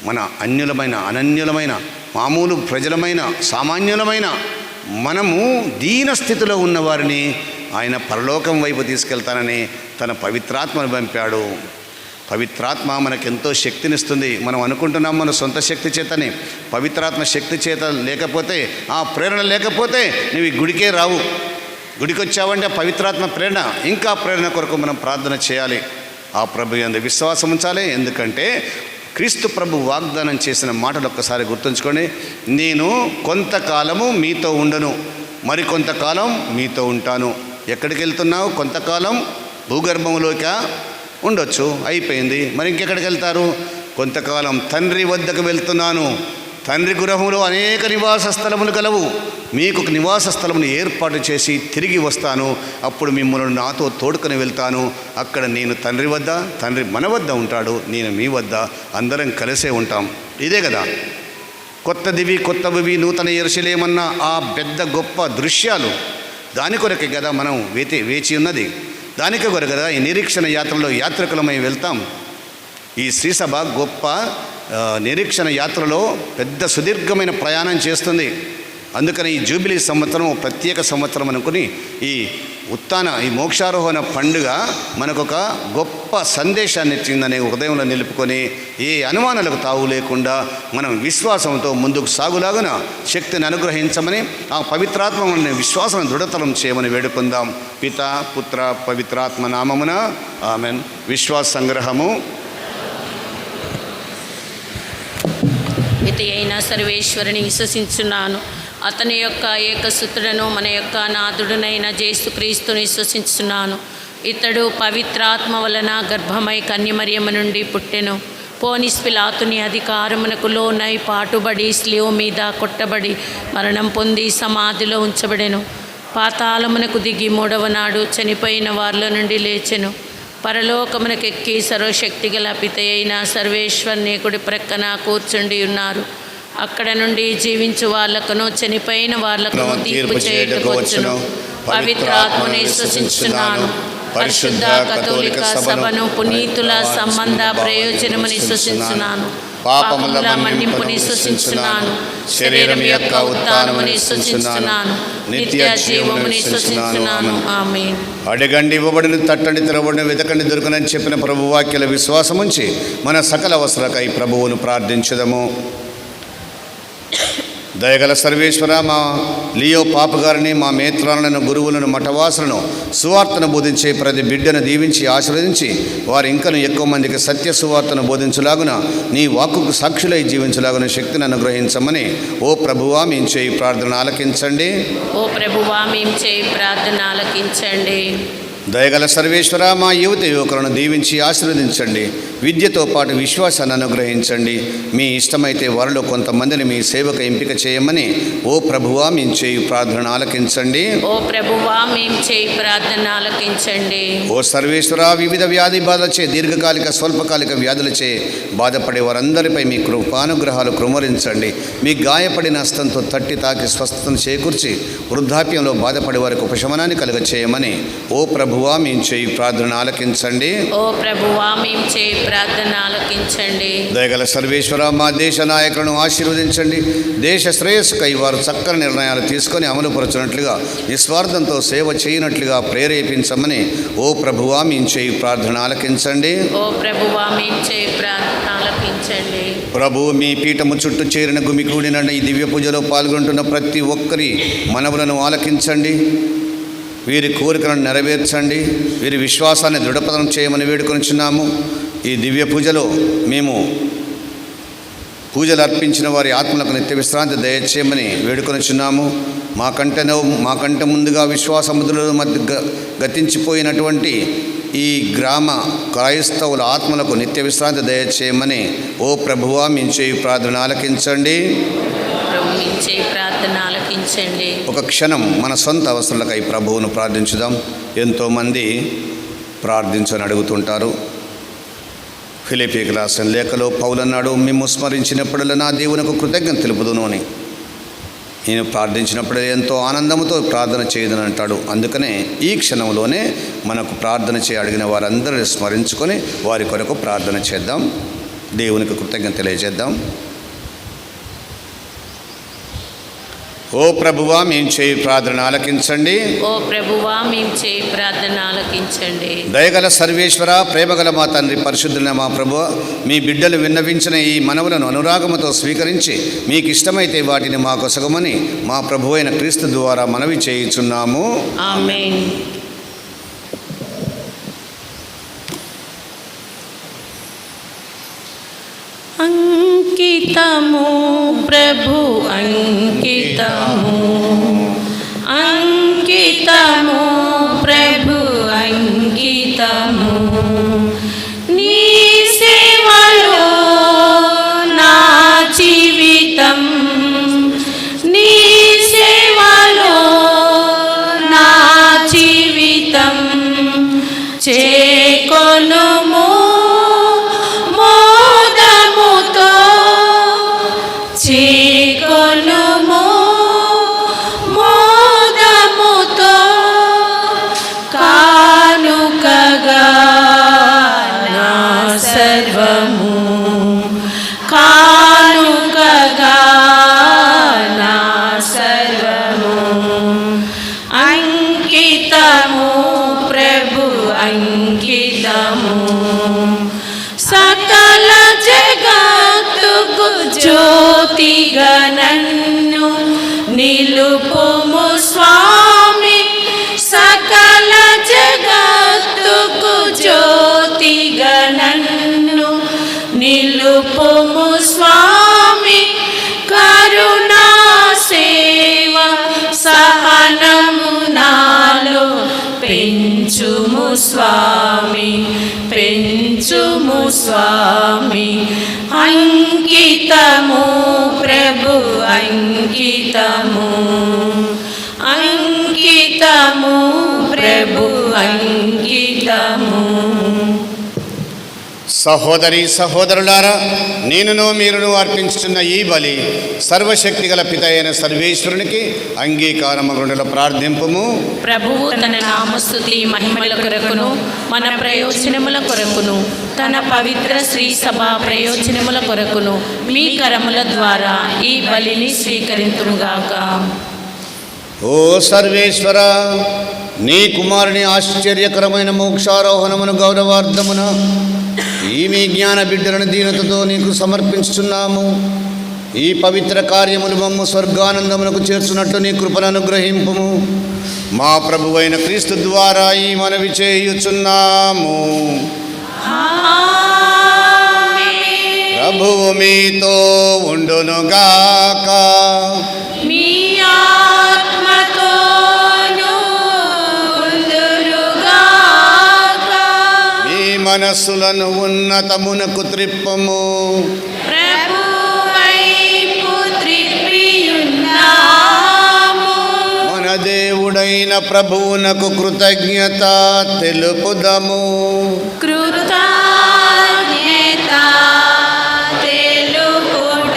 మన అన్యులమైన, అనన్యులమైన, మామూలు ప్రజలమైన, సామాన్యులమైన మనము దీన స్థితిలో ఉన్నవారిని ఆయన పరలోకం వైపు తీసుకెళ్తానని తన పవిత్రాత్మను పంపాడు. పవిత్రాత్మ మనకెంతో శక్తినిస్తుంది. మనం అనుకుంటున్నాం మన సొంత శక్తి చేతని. పవిత్రాత్మ శక్తి చేత లేకపోతే, ఆ ప్రేరణ లేకపోతే నువ్వు గుడికే రావు. గుడికి వచ్చావంటే పవిత్రాత్మ ప్రేరణ, ఇంకా ప్రేరణ కొరకు మనం ప్రార్థన చేయాలి. ఆ ప్రభు యందు విశ్వాసం ఉంచాలి. ఎందుకంటే క్రీస్తు ప్రభు వాగ్దానం చేసిన మాటలు ఒక్కసారి గుర్తుంచుకోండి. నేను కొంతకాలము మీతో ఉండను, మరి కొంతకాలం మీతో ఉంటాను. ఎక్కడికి వెళ్తున్నావు? కొంతకాలం భూగర్భంలోకి ఉండొచ్చు, అయిపోయింది. మరి ఇంకెక్కడికి వెళ్తారు? కొంతకాలం తండ్రి వద్దకు వెళ్తున్నాను, తండ్రి గృహంలో అనేక నివాస స్థలములు కలవు. మీకు ఒక నివాస స్థలమును ఏర్పాటు చేసి తిరిగి వస్తాను. అప్పుడు మిమ్మల్ని నాతో తోడుకొని వెళ్తాను. అక్కడ నేను తండ్రి వద్ద, తండ్రి మన వద్ద ఉంటాడు, నేను మీ వద్ద, అందరం కలిసే ఉంటాం. ఇదే కదా కొత్త దివి కొత్త భూమి నూతన యెరూషలేమన్న ఆ పెద్ద గొప్ప దృశ్యాలు. దాని కొరకే కదా మనం వేచి ఉన్నది. దానికి కొరకు కదా ఈ నిరీక్షణ యాత్రలో యాత్రికులమై వెళ్తాం. ఈ శ్రీసభ గొప్ప నిరీక్షణ యాత్రలో పెద్ద సుదీర్ఘమైన ప్రయాణం చేస్తుంది. అందుకని ఈ జూబిలీ సంవత్సరం ప్రత్యేక సంవత్సరం అనుకుని ఈ ఈ మోక్షారోహణ పండుగ మనకొక గొప్ప సందేశాన్ని ఇచ్చిందని హృదయంలో నిలుపుకొని ఏ అనుమానాలకు తావు లేకుండా మనం విశ్వాసంతో ముందుకు సాగులాగున శక్తిని అనుగ్రహించమని, ఆ పవిత్రాత్మని విశ్వాసం దృఢతరం చేయమని వేడుకుందాం. పిత పుత్ర పవిత్రాత్మ నామమున ఆమెన్. విశ్వాస సంగ్రహము. పిత అయిన సర్వేశ్వరుని విశ్వసించున్నాను. అతని యొక్క ఏకసుతుడను మన యొక్క నాథుడునైన యేసుక్రీస్తుని విశ్వసించున్నాను. ఇతడు పవిత్రాత్మ వలన గర్భమై కన్యమరియమ్మ నుండి పుట్టెను. పోనిస్ పిలాతుని అధికారమునకు లోనై పాటుబడి స్లీవ మీద కొట్టబడి మరణం పొంది సమాధిలో ఉంచబడెను. పాతాళమునకు దిగి 3వ నాడు చనిపోయిన వారిలో నుండి లేచెను. పరలోకమునకెక్కి సర్వశక్తి గల పిత అయిన సర్వేశ్వరుని కుడి ప్రక్కన కూర్చుండి ఉన్నారు. అక్కడ నుండి జీవించు వాళ్ళకును చనిపోయిన వాళ్ళకును తీర్పు చేయుటకు వచ్చును. పవిత్రాత్మని విశ్వసించున్నాను. పరిశుద్ధ కథోలిక సభను, పునీతుల సంబంధ ప్రయోజనముని విశ్వసించున్నాను. పాపముల మన్నింపుని విశ్వసించున్నాను. శరీరం యొక్క ఉత్థానముని విశ్వసించున్నాను. నిత్య జీవముని విశ్వసించున్నాను. ఆమేన్. అడగండి ఇవ్వబడిన, తట్టండి తెరవబడిన, వెతకండి దొరకనని చెప్పిన ప్రభు వాక్యాల విశ్వాసముంచి మన సకల అవసరకై ప్రభువును ప్రార్థించదము. దయగల సర్వేశ్వర, మా లియో పాప గారిని, మా మేత్రాలను, గురువులను, మఠవాసులను, సువార్తను బోధించే ప్రతి బిడ్డను దీవించి ఆశీర్వదించి వారు ఇంకను ఎక్కువ మందికి సత్య సువార్తను బోధించులాగున, నీ వాక్కుకు సాక్షులై జీవించులాగున శక్తిని అనుగ్రహించమని ఓ ప్రభువా మేము చేయి ప్రార్థన ఆలకించండి. ఓ ప్రభువా మేము చేయి ప్రార్థన ఆలకించండి. దయగల సర్వేశ్వర, మా యువకులను దీవించి ఆశీర్వదించండి. విద్యతో పాటు విశ్వాసాన్ని అనుగ్రహించండి. మీ ఇష్టమైతే వారిలో కొంతమందిని మీ సేవకు ఎంపిక చేయమని ఓ ప్రభువా మేము చేయి ప్రార్థన ఆలకించండి. ఓ ప్రభువా మేము చేయి ప్రార్థన ఆలకించండి. ఓ సర్వేశ్వర, వివిధ వ్యాధి బాధలచే, దీర్ఘకాలిక స్వల్పకాలిక వ్యాధులచే బాధపడే వారందరిపై మీ కృపానుగ్రహాలు కృమరించండి. మీ గాయపడిన హస్తంతో తట్టి తాకి స్వస్థతను చేకూర్చి వృద్ధాప్యంలో బాధపడే వారికి ఉపశమనాన్ని కలుగ చేయమని ఓ ప్రభువా మేము చేయి ప్రార్థన ఆలకించండి. ఓ ప్రభువా మేము చేయి ప్రార్థన ఆలకించండి. దయగల సర్వేశ్వర, మా దేశ నాయకులను ఆశీర్వదించండి. దేశ శ్రేయస్సుకై వారు చక్కని నిర్ణయాలు తీసుకొని అమలుపరచినట్లుగా, నిస్వార్థంతో సేవ చేయనట్లుగా ప్రేరేపించమని ఓ ప్రభువా మేము చేయి ప్రార్థన ఆలకించండి. ఓ ప్రభువా మేము చేయి ప్రార్థన ఆలకించండి. ప్రభు, మీ పీఠము చుట్టూ చేరిన గుమికూడిన ఈ దివ్య పూజలో పాల్గొంటున్న ప్రతి ఒక్కరి మనవులను ఆలకించండి. వీరి కోరికలను నెరవేర్చండి. వీరి విశ్వాసాన్ని దృఢపదం చేయమని వేడుకొనిచున్నాము. ఈ దివ్య పూజలో మేము పూజలు అర్పించిన వారి ఆత్మలకు నిత్య విశ్రాంతి దయచేయమని వేడుకొనిచున్నాము. మాకంటే ముందుగా విశ్వాసముద్రుల మధ్య గతించిపోయినటువంటి ఈ గ్రామ క్రైస్తవుల ఆత్మలకు నిత్య విశ్రాంతి దయచేయమని ఓ ప్రభువా మేము చేయి ప్రార్థన ఆలకించండి. ఒక క్షణం మన సొంత అవసరాలకై ప్రభువును ప్రార్థించుదాం. ఎంతోమంది ప్రార్థించని అడుగుతుంటారు. ఫిలిప్పీయులకు రాసిన లేఖలో పౌలన్నాడు, మేము స్మరించినప్పుడల్లా నా దేవునికి కృతజ్ఞత తెలుపుదును అని. నేను ప్రార్థించినప్పుడు ఎంతో ఆనందంతో ప్రార్థన చేయదని అంటాడు. అందుకనే ఈ క్షణంలోనే మనకు ప్రార్థన చేయ అడిగిన వారందరినీ స్మరించుకొని వారి కొరకు ప్రార్థన చేద్దాం. దేవునికి కృతజ్ఞత తెలియజేద్దాం. ఓ ప్రభువా మేము చేయి ప్రార్థన ఆలకించండి. ఓ ప్రభువా మేము చేయి ప్రార్థన ఆలకించండి. దయగల సర్వేశ్వర, ప్రేమగల మా తండ్రి, పరిశుద్ధులైన మా ప్రభువా, మీ బిడ్డలు విన్నవించిన ఈ మనవులను అనురాగముతో స్వీకరించి మీకు ఇష్టమైతే వాటిని మాకు సగమని మా ప్రభువైన క్రీస్తు ద్వారా మనవి చేయుచున్నాము. ఆమేన్. అంకితము ప్రభు అంకితము, అంకితము ప్రభు అంకితము, నీ సేవలో నా జీవితం సర్వము కానుకగా నా సర్వము అంకితము ప్రభు అంకితము సకల జగత్తుకు జ్యోతిగా నన్ను నిలుపుము స్వామి సకల జగత్తుకు జ్యోతిగా నన్ను నిలుపుము స్వామి కరుణా సేవ సహనము నాలో పెంచుము స్వామి పెంచుము స్వామి అంకితము ప్రభు అంకితము అంకితము ప్రభు అంకితము. సహోదరి సహోదరులారా, నేనును మీరును అర్పించుతున్న ఈ బలి సర్వశక్తిగల పిత అయిన సర్వేశ్వరునికి అంగీకారమగుండల ప్రార్థింపుము. ప్రభువు తన నామస్తుతి మహిమల కొరకును మన ప్రయోజనముల కొరకును తన పవిత్ర శ్రీ సభ ప్రయోజనముల కొరకును మీ కరముల ద్వారా ఈ బలిని స్వీకరింతుముగాక. ఓ సర్వేశ్వర, నీ కుమారుని ఆశ్చర్యకరమైన మోక్షారోహణమును గౌరవార్థమున ఈ మీ జ్ఞాన బిడ్డలను దీనతతో నీకు సమర్పించుచున్నాము. ఈ పవిత్ర కార్యములు మమ్ము స్వర్గానందమునకు చేర్చున్నట్టు నీ కృపను అనుగ్రహింపుము. మా ప్రభువైన క్రీస్తు ద్వారా ఈ మనవి చేయుచున్నాము. ప్రభువు మీతో ఉండునుగాక. మీ ఆత్మతోను ఉండునుగాక. మీ మనస్సులను ఉన్నతమునకు త్రిప్పము. ప్రభువైపు త్రిప్పియున్నాము. మన దేవుడైన ప్రభువునకు కృతజ్ఞత తెలుపుదము. కృతజ్ఞత తెలుపుట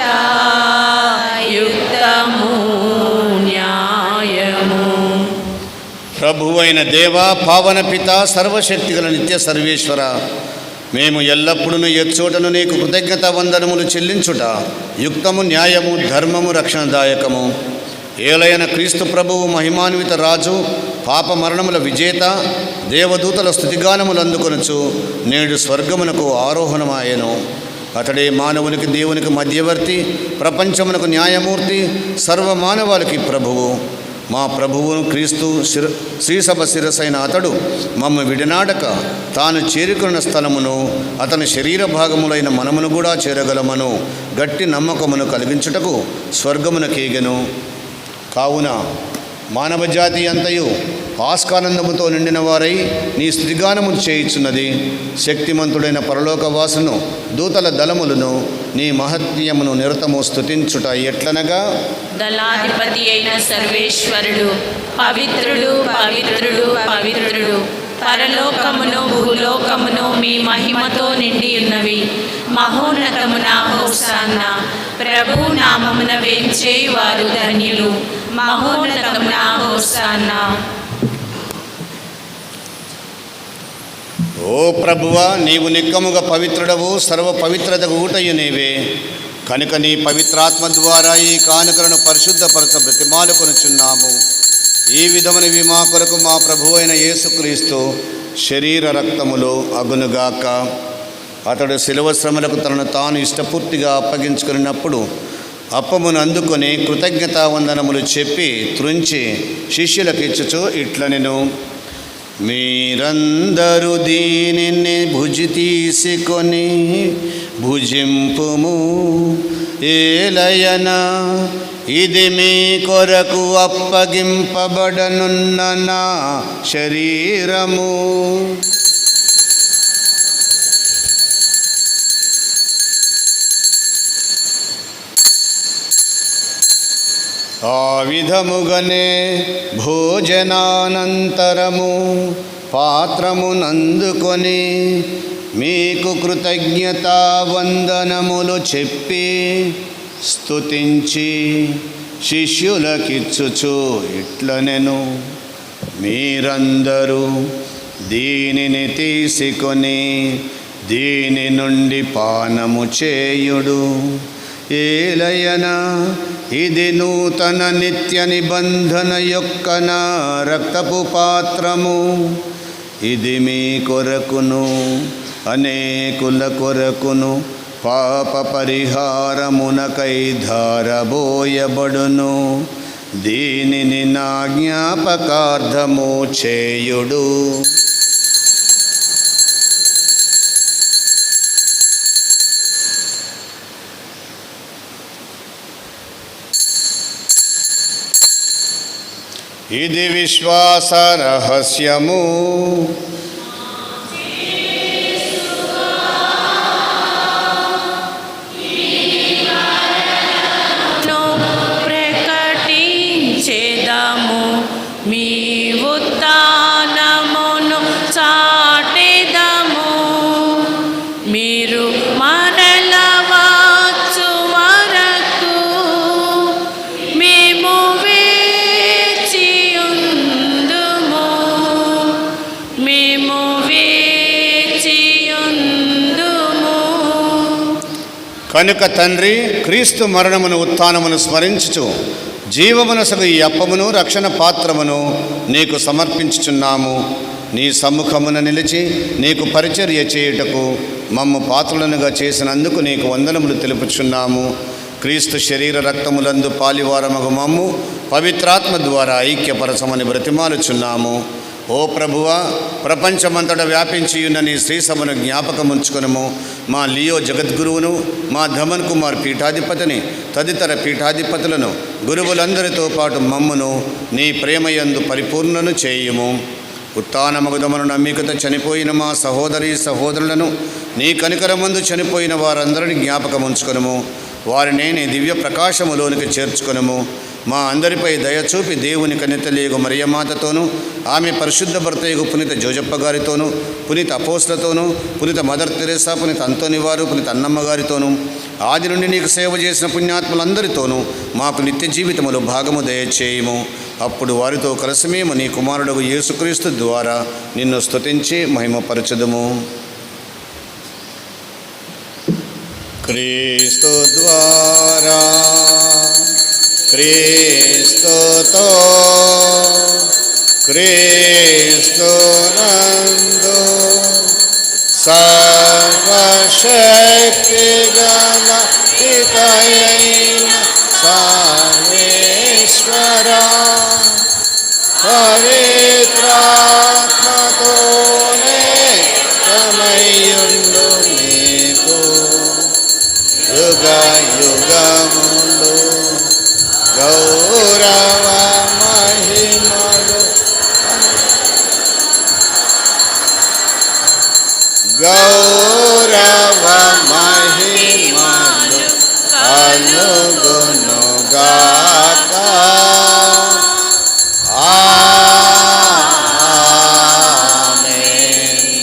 యుక్తము న్యాయము. ప్రభువైన దేవా, పావన పిత, సర్వశక్తిగల నిత్య సర్వేశ్వర, మేము ఎల్లప్పుడూ ఎచ్చోటను నీకు కృతజ్ఞత వందనములు చెల్లించుట యుక్తము న్యాయము ధర్మము రక్షణదాయకము. ఏలైన క్రీస్తు ప్రభువు మహిమాన్విత రాజు, పాప మరణముల విజేత, దేవదూతల స్తుతిగానములు అందుకొనుచు నేడు స్వర్గమునకు ఆరోహణమాయెను. అతడే మానవునికి దేవునికి మధ్యవర్తి, ప్రపంచమునకు న్యాయమూర్తి, సర్వమానవాళికి ప్రభువు. మా ప్రభువును క్రీస్తు శ్రీసభ శిరసైన అతడు మమ్మ విడనాడక తాను చేరుకున్న స్థలమును అతని శరీర భాగములైన మనమును కూడా చేరగలమను గట్టి నమ్మకమును కలిగించుటకు స్వర్గమునకేగెను. కావున మానవజాతి అంతయు ఆస్కానందముతో నిండిన వారై నీ స్తుతిగానము చేయుచున్నది. శక్తిమంతుడైన పరలోకవాసును దూతల దళములను నీ మహత్యమును నిరతము స్తుతించుట ఎట్లనగా, దళాధిపతి అయిన సర్వేశ్వరుడు పవిత్రుడు పవిత్రుడు పవిత్రుడు, పరలోకమును భూలోకమును మీ మహిమతో నిండి ఉన్నవి. మహోన్నతమున హోసాన్న. ప్రభు నామమున వేంచేవారు ధన్యులు. మహోన్నతమున హోసాన్న. ఓ ప్రభువా, నీవు నిక్కముగా పవిత్రుడవు, సర్వ పవిత్రతకు ఊటయు నీవే. కనుక నీ పవిత్రాత్మ ద్వారా ఈ కానుకలను పరిశుద్ధపరచ బ్రతిమాలుకొనుచున్నాము. ఈ విధమునవి మా కొరకు మా ప్రభువు అయిన యేసుక్రీస్తు శరీర రక్తములు అగునుగాక. అతడు శిలువ శ్రమలకు తనను తాను ఇష్టపూర్తిగా అప్పగించుకున్నప్పుడు అప్పమును అందుకొని కృతజ్ఞతావందనములు చెప్పి త్రుంచి శిష్యులకు ఇచ్చుచు ఇట్లనెను, మీరందరూ దీనిని భుజి తీసుకొని భుజింపుము. ఏలయన ఇది మీ కొరకు అప్పగింపబడనున్న నా శరీరము. ఆ విధముగానే భోజనానంతరము పాత్రమునందుకొని మీకు కృతజ్ఞతా వందనములు చెప్పి స్తుతించి శిష్యులకిచ్చుచు ఇట్లనెను, మీరందరూ దీనిని తీసుకొని దీని నుండి పానము చేయుడు. ఏలయనా ఇది నూతన నిత్య నిబంధన యొక్క నా రక్తపు పాత్రము. ఇది మీ కొరకును అనేకుల కొరకును పాప పరిహారమునకై ధారబోయబడును. దీనిని నా జ్ఞాపకార్థము చేయుడు. ఇది విశ్వాస రహస్యము. ప్రకటించేదము మీ ఉత్థానమును చాటెదము. మీరు మరల వచ్చు వరకు మేము వేచియుందుము. మేము వేచియుందుము. కనుక తండ్రి, క్రీస్తు మరణమును ఉత్థానమును స్మరించుచు జీవమునసగు ఈ అప్పమును రక్షణ పాత్రమును నీకు సమర్పించుచున్నాము. నీ సమ్ముఖమున నిలిచి నీకు పరిచర్య చేయుటకు మమ్ము పాత్రులనుగా చేసినందుకు నీకు వందనములు తెలుపుచున్నాము. క్రీస్తు శరీర రక్తములందు పాలివారమగు మమ్ము పవిత్రాత్మ ద్వారా ఐక్యపరచమని బ్రతిమాలుచున్నాము. ఓ ప్రభువా, ప్రపంచమంతటా వ్యాపించియున్న నీ శ్రీసభను జ్ఞాపకముంచుకొనుము. మా లియో జగద్గురువును, మా ధమన్ కుమార్ పీఠాధిపతిని, తదితర పీఠాధిపతులను, గురువులందరితో పాటు మమ్మును నీ ప్రేమయందు పరిపూర్ణను చేయుము. ఉత్థానమగుదమను నమ్మికతో చనిపోయిన మా సహోదరీ సహోదరులను, నీ కనికరమందు చనిపోయిన వారందరిని జ్ఞాపకముంచుకొనుము. వారిని నీ దివ్య ప్రకాశములోనికి చేర్చుకొనుము. మా అందరిపై దయచూపి దేవుని కన్యతలేగు మరియమాతతోనూ, ఆమె పరిశుద్ధ భర్తయగు పునీత జోజప్ప గారితోనూ, పునీత అపోస్తలతోనూ, పునీత మదర్ తెరేసా, పునీత అంతోని వారు, పునీత అన్నమ్మ గారితోనూ, ఆది నుండి నీకు సేవ చేసిన పుణ్యాత్ములందరితోనూ మాకు నిత్య జీవితములో భాగము దయచేయము. అప్పుడు వారితో కలిసి మేము నీ కుమారుడు యేసుక్రీస్తు ద్వారా నిన్ను స్తుతించి మహిమపరచుదుము. క్రీస్తు ద్వారా, క్రీస్తుతో, క్రీస్తునందు సర్వశక్తి గల పితయైన సర్వేశ్వరా, పవిత్రాత్మతోనే సమయుండు నీకు యుగ యుగములు గౌరవ మహిమలు గౌరవ మహిమలు కలుగునుగాక. ఆమేన్.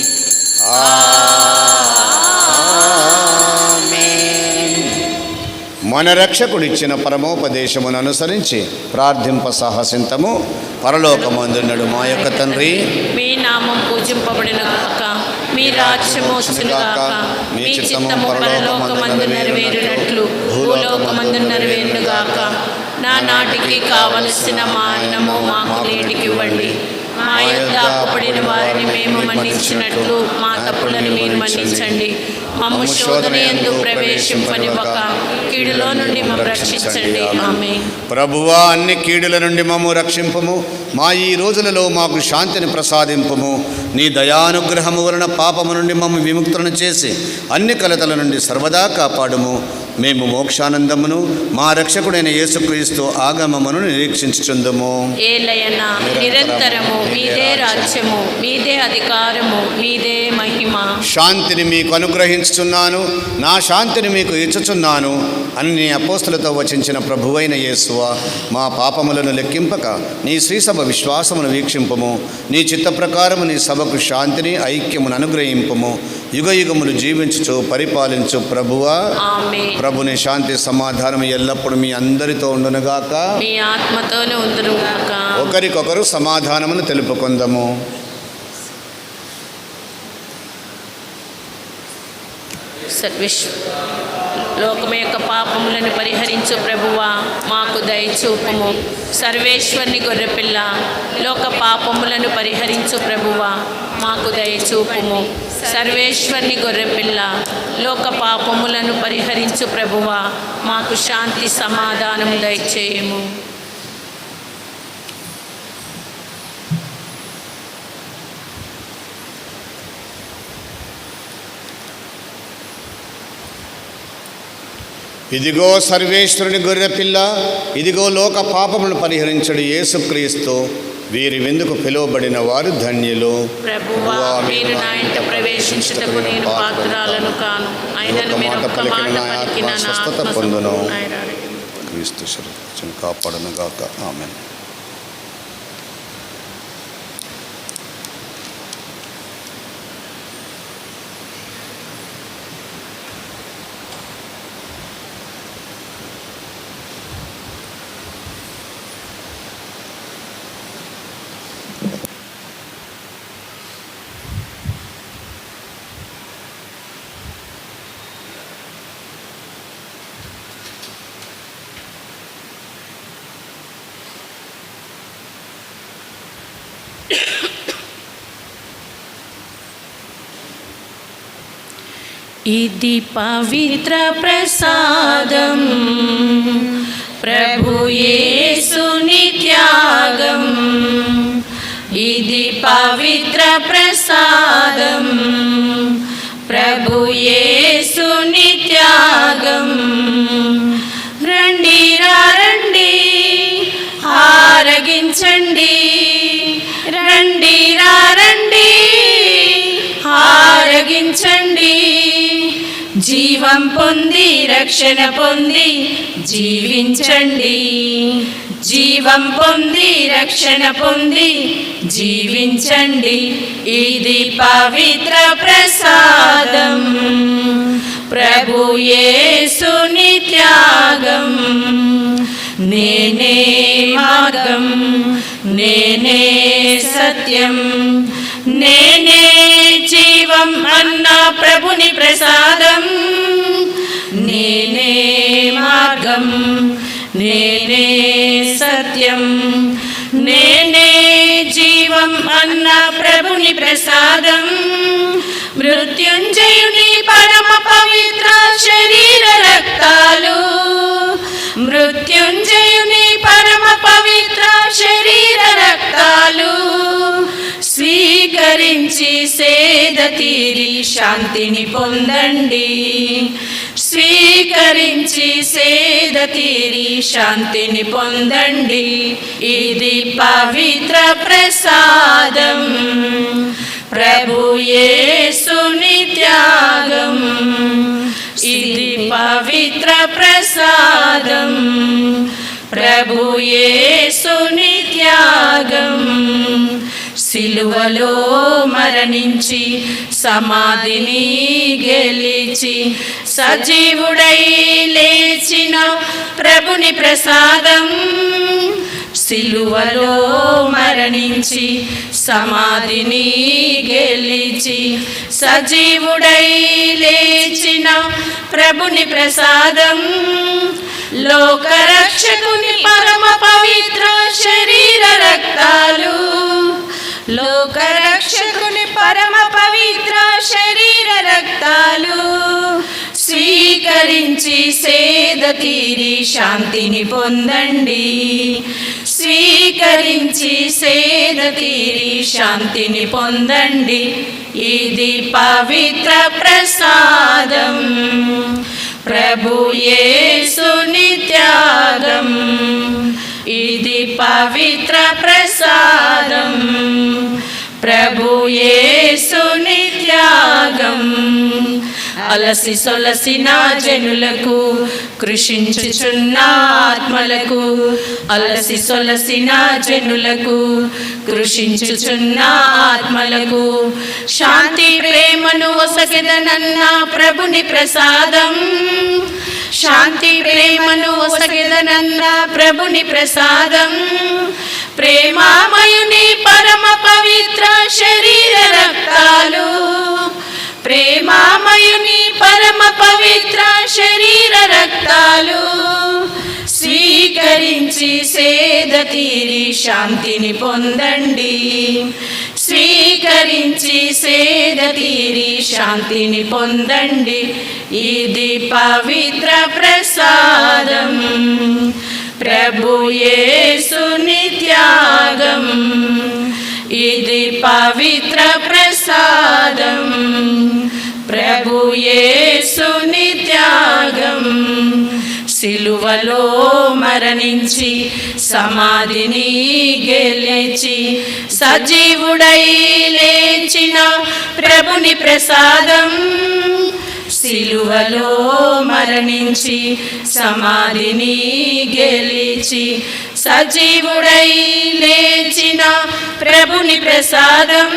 ఆమేన్. మన రక్షకుడిచ్చిన పరమోపదేశమును అనుసరించి ప్రార్థింప సాహసింతము. పరలోకమందున్నడు మా యొక్క తండ్రి, మీ నామం పూజింపబడిన గాక, మీ రాజ్యము వచ్చును గాక, మీ చిత్తము పరలోకమందు నెరవేరినట్లు భూలోకమందు నెరవేరును గాక. నా నాటికి కావలసిన మా అన్నము మాకు నేటికి ఇవ్వండి. మా యొద్ద అప్పుపడిన వారిని మేము మన్నించినట్లు మా తప్పులను మీరు మన్నించండి. మమ్ము శోధన యందు ప్రవేశింపనివ్వక కీడులో నుండి మమ్ము రక్షించండి. ఆమేన్. ప్రభువా, అన్ని కీడుల నుండి మమ్ము రక్షింపుము. మా ఈ రోజులలో మాకు శాంతిని ప్రసాదింపుము. నీ దయానుగ్రహము వలన పాపము నుండి మమ్ము విముక్తులను చేసి అన్ని కలతల నుండి సర్వదా కాపాడుము. మేము మోక్షానందమును మా రక్షకుడైన యేసుక్రీస్తు ఆగమమును నిరీక్షించుచుందుము. ఏలయనా నిరంతరము మీదే రాజ్యము, మీదే అధికారము, మీదే మహిమ. శాంతిని మీకు అనుగ్రహించుచున్నాను, నా శాంతిని మీకు ఇచ్చుచున్నాను అని నీ అపోస్తులతో వచించిన ప్రభువైన యేసువా, మా పాపములను లెక్కింపక నీ శ్రీసభ విశ్వాసమును వీక్షింపము. నీ చిత్త ప్రకారము నీ సభకు శాంతిని ఐక్యమును అనుగ్రహింపము. యుగ యుగములు జీవించుచు పరిపాలించు ప్రభువా. ఆమేన్. ప్రభుని శాంతి సమాధానం ఎల్లప్పుడూ మీ అందరితో ఉండునుగాక, మీ ఆత్మతోనే ఉందురుగాక. ఒకరికొకరు సమాధానమును తెలుపుకుందాము. లోకం యొక్క పాపములను పరిహరించు ప్రభువా మాకు దయచూపుము. సర్వేశ్వరుని గొర్రెపిల్ల లోక పాపములను పరిహరించు ప్రభువా మాకు దయచూపుము. సర్వేశ్వరుని గొర్రెపిల్ల లోక పాపములను పరిహరించు ప్రభువా మాకు శాంతి సమాధానం దయచేయము. ఇదిగో సర్వేశ్వరుని గొర్రెపిల్ల, ఇదిగో లోక పాపములను పరిహరించడు యేసుక్రీస్తు. వీరి విందుకు పిలువబడిన వారు ధన్యులు. ప్రభువా మీరు నా ఇంట ప్రవేశించుటకు నేను పాత్రురాలను కాను. అయినను మీరు ఒక్క మాట పలికిన నా స్వస్థత ఆత్మ పొందును. సంపూర్ణాయురాలు. క్రీస్తు శరణు కాపాడును గాక. ఆమేన్. ఇది పవిత్ర ప్రసాదం, ప్రభు యేసుని త్యాగం. ఇది పవిత్ర ప్రసాదం, ప్రభు యేసుని త్యాగం. రండి రండి ఆరగించండి, రండి రండి ఆరగించండి. జీవం పొంది రక్షణ పొంది జీవించండి. జీవం పొంది రక్షణ పొంది జీవించండి. ఇది పవిత్ర ప్రసాదం, ప్రభు యేసుని త్యాగం. నేనే మార్గం, నేనే సత్యం, నేనే జీవం అన్న ప్రభుని ప్రసాదం. నేనే మార్గం, నేనే సత్యం, నేనే జీవం అన్న ప్రభుని ప్రసాదం. మృత్యుంజయుని పరమ పవిత్ర శరీర రక్తాలు, మృత్యుంజయుని పరమ పవిత్ర శరీర రక్తాలు స్వీకరించి సేద తీరి శాంతిని పొందండి. స్వీకరించి సేద తీరి శాంతిని పొందండి. ఇది పవిత్ర ప్రసాదం, ప్రభు యేసుని త్యాగం. ఇది పవిత్ర ప్రసాదం, ప్రభు యేసుని త్యాగం. సిలువలో మరణించి సమాధిని గెలిచి సజీవుడై లేచిన ప్రభుని ప్రసాదం. సిలువలో మరణించి సమాధిని గెలిచి సజీవుడై లేచిన ప్రభుని ప్రసాదం. లోకరక్షకుని పరమ పవిత్ర శరీర రక్తాలు, లోకరక్షకుని పరమ పవిత్ర శరీర రక్తాలు స్వీకరించి సేద తీరి శాంతిని పొందండి. స్వీకరించి సేద తీరి శాంతిని పొందండి. ఇది పవిత్ర ప్రసాదం, ప్రభు యేసుని త్యాగం. ఇది పవిత్ర ప్రసాదం, ప్రభు యేసుని త్యాగం. అలసి సొలసిన జనులకు కృషించుచున్న ఆత్మలకు, అలసి సొలసిన జనులకు కృషించుచున్న ఆత్మలకు శాంతి ప్రేమను ఒసగెదనన్న ప్రభుని ప్రసాదం. శాంతి ప్రేమను ఒసగెదనన్న ప్రభుని ప్రసాదం. ప్రేమామయుని పరమ పవిత్ర శరీర రక్తాలు, ప్రేమామయుని పరమ పవిత్ర శరీర రక్తాలు స్వీకరించి సేద తీరి శాంతిని పొందండి. స్వీకరించి సేద తీరి శాంతిని పొందండి. ఇది పవిత్ర ప్రసాదం, ప్రభు యేసుని త్యాగం. ఇది పవిత్ర ప్రసాదం, ప్రభు యేసుని త్యాగం. సిలువలో మరణించి సమాధిని గెలిచి సజీవుడై లేచిన ప్రభుని ప్రసాదం. సిలువలో మరణించి సమాధిని గెలిచి సజీవుడై లేచిన ప్రభుని ప్రసాదం.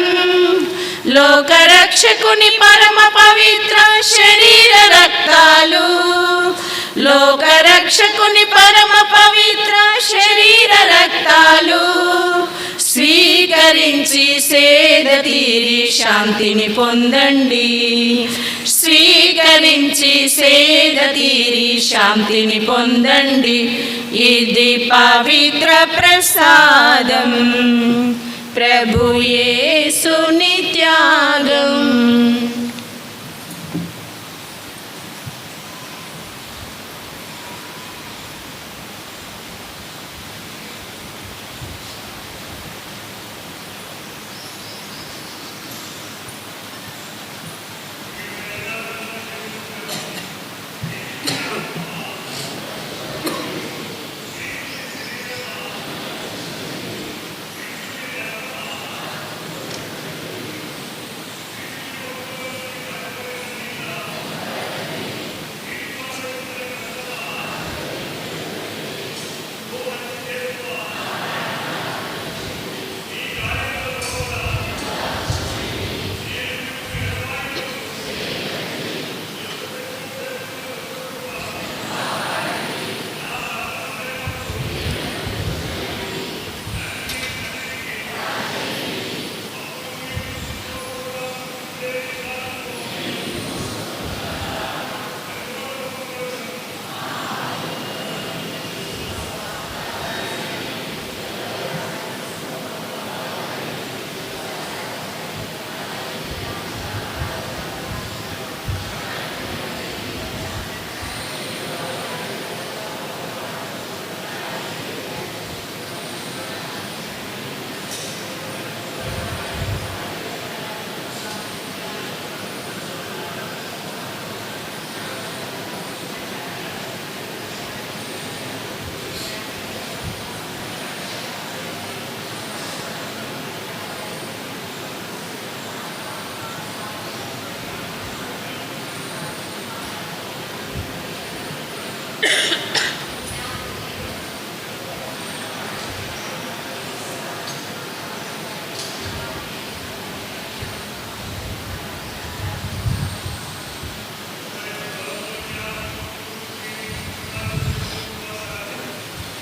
లోకరక్షకుని పరమ పవిత్ర శరీర రక్తాలు, లోకరక్షకుని పరమ పవిత్ర శరీర రక్తాలు స్వీకరించి సేద తీరి శాంతిని పొందండి. స్వీకరించి సేద తీరి శాంతిని పొందండి. ఇది పవిత్ర ప్రసాదం, ప్రభు యేసుని త్యాగం.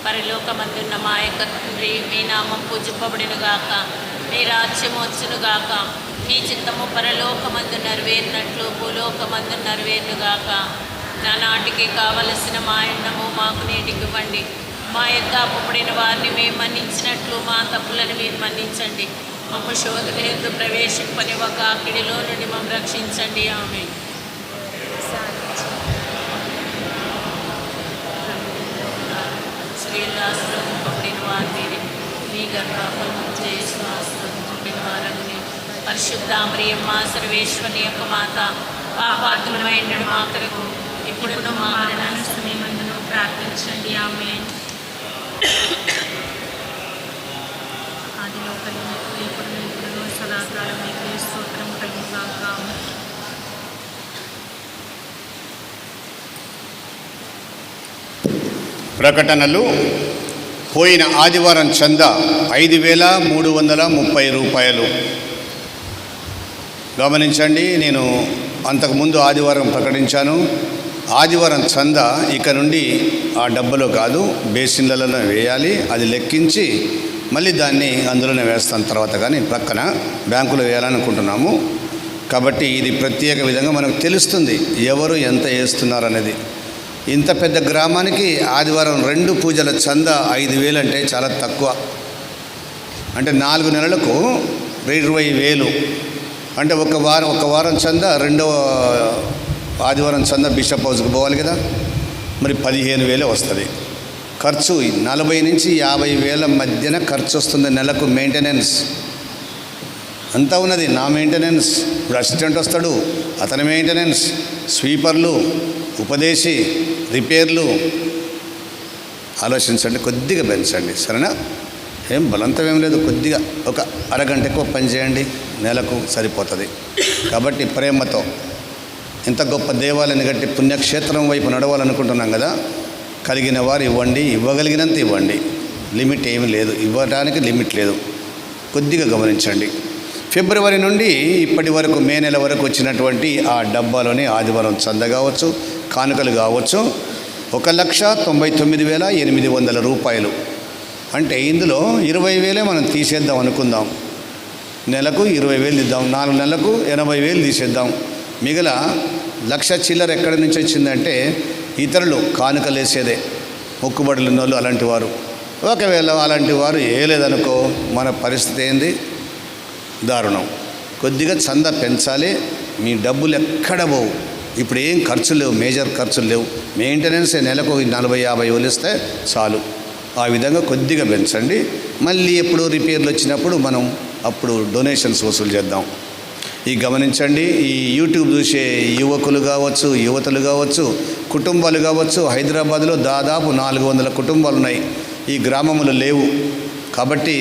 పరలోకమందున్న మా యొక్క తండ్రి, మీ నామం పూజింపబడినగాక, మీ రాజ్యం వచ్చునుగాక, మీ చిత్తము పరలోకమందు నెరవేరినట్లు భూలోకమందు నెరవేరునుగాక. నానాటికి కావలసిన మా అన్నము మాకు నేటికి ఇవ్వండి. మా యొక్క అప్పుబడిన వారిని మేము మన్నించినట్లు మా తప్పులను మీరు మన్నించండి. మమ్మ శోధనయందు ప్రవేశింపనివ్వక కిడిలో నుండి మమ్మల్ని రక్షించండి. ఆమేన్. శ్రీలాశ్రమపడిన వారిని మీ గర్భఫలము చేసిన ఆశ్రమించిన వారిని పరిశుద్ధ మరియమ్మ సర్వేశ్వరి యొక్క మాత, పాపాత్ములమైన మా కొరకు ఇప్పుడు మా మరణ సమయమందును ప్రార్థించండి. ఆమేన్. ఆదిలో కలిగినట్లు ఇప్పుడు సదాకాలం మీకు స్తోత్రం కలుగుగాక. ప్రకటనలు. పోయిన ఆదివారం చందా 5,330 రూపాయలు. గమనించండి, నేను అంతకుముందు ఆదివారం ప్రకటించాను. ఆదివారం చందా ఇక నుండి ఆ డబ్బులో కాదు, బేసిన్లలో వేయాలి. అది లెక్కించి మళ్ళీ దాన్ని అందులోనే వేస్తాను తర్వాత, కానీ ప్రక్కన బ్యాంకులో వేయాలనుకుంటున్నాము. కాబట్టి ఇది ప్రత్యేక విధంగా మనకు తెలుస్తుంది ఎవరు ఎంత వేస్తున్నారనేది. ఇంత పెద్ద గ్రామానికి ఆదివారం 2 పూజల చందా 5,000 అంటే చాలా తక్కువ. అంటే 4 నెలలకు 20,000 అంటే ఒక వారం చందా, రెండవ ఆదివారం చందా బిషప్ హౌస్కి పోవాలి కదా, మరి 15,000 వస్తుంది. ఖర్చు 40,000 నుంచి 50,000 మధ్యన ఖర్చు వస్తుంది నెలకు. మెయింటెనెన్స్ అంతా ఉన్నది. నా మెయింటెనెన్స్, ఇప్పుడు అసిస్టెంట్ వస్తాడు అతని మెయింటెనెన్స్, స్వీపర్లు, ఉపదేశి, రిపేర్లు. ఆలోచించండి, కొద్దిగా పెంచండి, సరేనా? ఏం బలంతం ఏం లేదు, కొద్దిగా ఒక అరగంట ఎక్కువ పని చేయండి, నెలకు సరిపోతుంది. కాబట్టి ప్రేమతో ఇంత గొప్ప దేవాలయాన్ని కట్టి పుణ్యక్షేత్రం వైపు నడవాలనుకుంటున్నాం కదా, కలిగిన వారు ఇవ్వండి, ఇవ్వగలిగినంత ఇవ్వండి. లిమిట్ ఏమీ లేదు, ఇవ్వడానికి లిమిట్ లేదు. కొద్దిగా గమనించండి. ఫిబ్రవరి నుండి ఇప్పటి వరకు మే నెల వరకు వచ్చినటువంటి ఆ డబ్బాలోని ఆదివారం చంద కావచ్చు, కానుకలు కావచ్చు, 1,99,800 రూపాయలు. అంటే ఇందులో 20,000 మనం తీసేద్దాం అనుకుందాం. నెలకు 20,000 ఇద్దాం, 4 నెలలకు 80,000 తీసేద్దాం. మిగల 1,00,000 చిల్లర ఎక్కడి నుంచి వచ్చిందంటే ఇతరులు కానుకలు వేసేదే, మొక్కుబడులు ఉన్నోళ్ళు అలాంటి వారు. ఒకవేళ అలాంటి వారు వేయలేదనుకో మన పరిస్థితి ఏంది? దారుణం. కొద్దిగా చంద పెంచాలి. మీ డబ్బులు ఎక్కడ పోవు. ఇప్పుడు ఏం ఖర్చులు లేవు, మేజర్ ఖర్చులు లేవు. మెయింటెనెన్స్ నెలకు 40,000-50,000 ఇస్తే చాలు. ఆ విధంగా కొద్దిగా పెంచండి. మళ్ళీ ఎప్పుడు రిపేర్లు వచ్చినప్పుడు మనం అప్పుడు డొనేషన్స్ వసూలు చేద్దాం. ఈ గమనించండి. ఈ యూట్యూబ్ చూసే యువకులు కావచ్చు, యువతులు కావచ్చు, కుటుంబాలు కావచ్చు, హైదరాబాద్లో దాదాపు 400 కుటుంబాలు ఉన్నాయి, ఈ గ్రామములు లేవు. కాబట్టి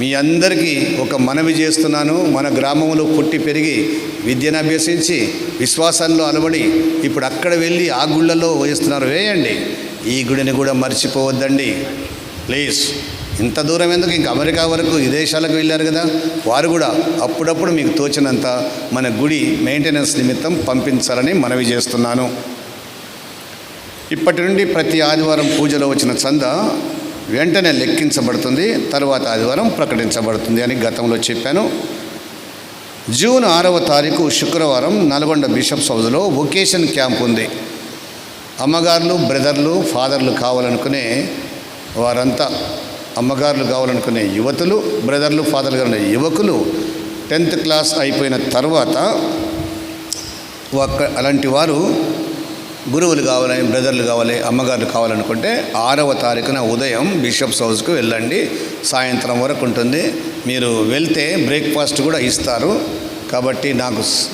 మీ అందరికీ ఒక మనవి చేస్తున్నాను. మన గ్రామంలో పుట్టి పెరిగి విద్యను అభ్యసించి విశ్వాసంలో అలవడి ఇప్పుడు అక్కడ వెళ్ళి ఆ గుళ్ళలో వేస్తున్నారు, వేయండి. ఈ గుడిని కూడా మర్చిపోవద్దండి ప్లీజ్. ఇంత దూరం ఎందుకు? ఇంక అమెరికా వరకు విదేశాలకు వెళ్ళారు కదా, వారు కూడా అప్పుడప్పుడు మీకు తోచినంత మన గుడి మెయింటెనెన్స్ నిమిత్తం పంపించాలని మనవి చేస్తున్నాను. ఇప్పటి నుండి ప్రతి ఆదివారం పూజలో వచ్చిన చంద వెంటనే లెక్కించబడుతుంది, తర్వాత ఆదివారం ప్రకటించబడుతుంది అని గతంలో చెప్పాను. జూన్ 6వ తారీఖు శుక్రవారం నల్గొండ బిషప్స్ హౌస్లో వొకేషన్ క్యాంప్ ఉంది. అమ్మగారులు, బ్రదర్లు, ఫాదర్లు కావాలనుకునే వారంతా, అమ్మగారులు కావాలనుకునే యువతులు, బ్రదర్లు, ఫాదర్లు కావాలనే యువకులు 10th క్లాస్ అయిపోయిన తర్వాత అలాంటి వారు గురువులు కావాలని, బ్రదర్లు కావాలి, అమ్మగారులు కావాలనుకుంటే 6వ తారీఖున ఉదయం బిషప్స్ హౌస్కు వెళ్ళండి. సాయంత్రం వరకు ఉంటుంది. మీరు వెళ్తే బ్రేక్ఫాస్ట్ కూడా ఇస్తారు. కాబట్టి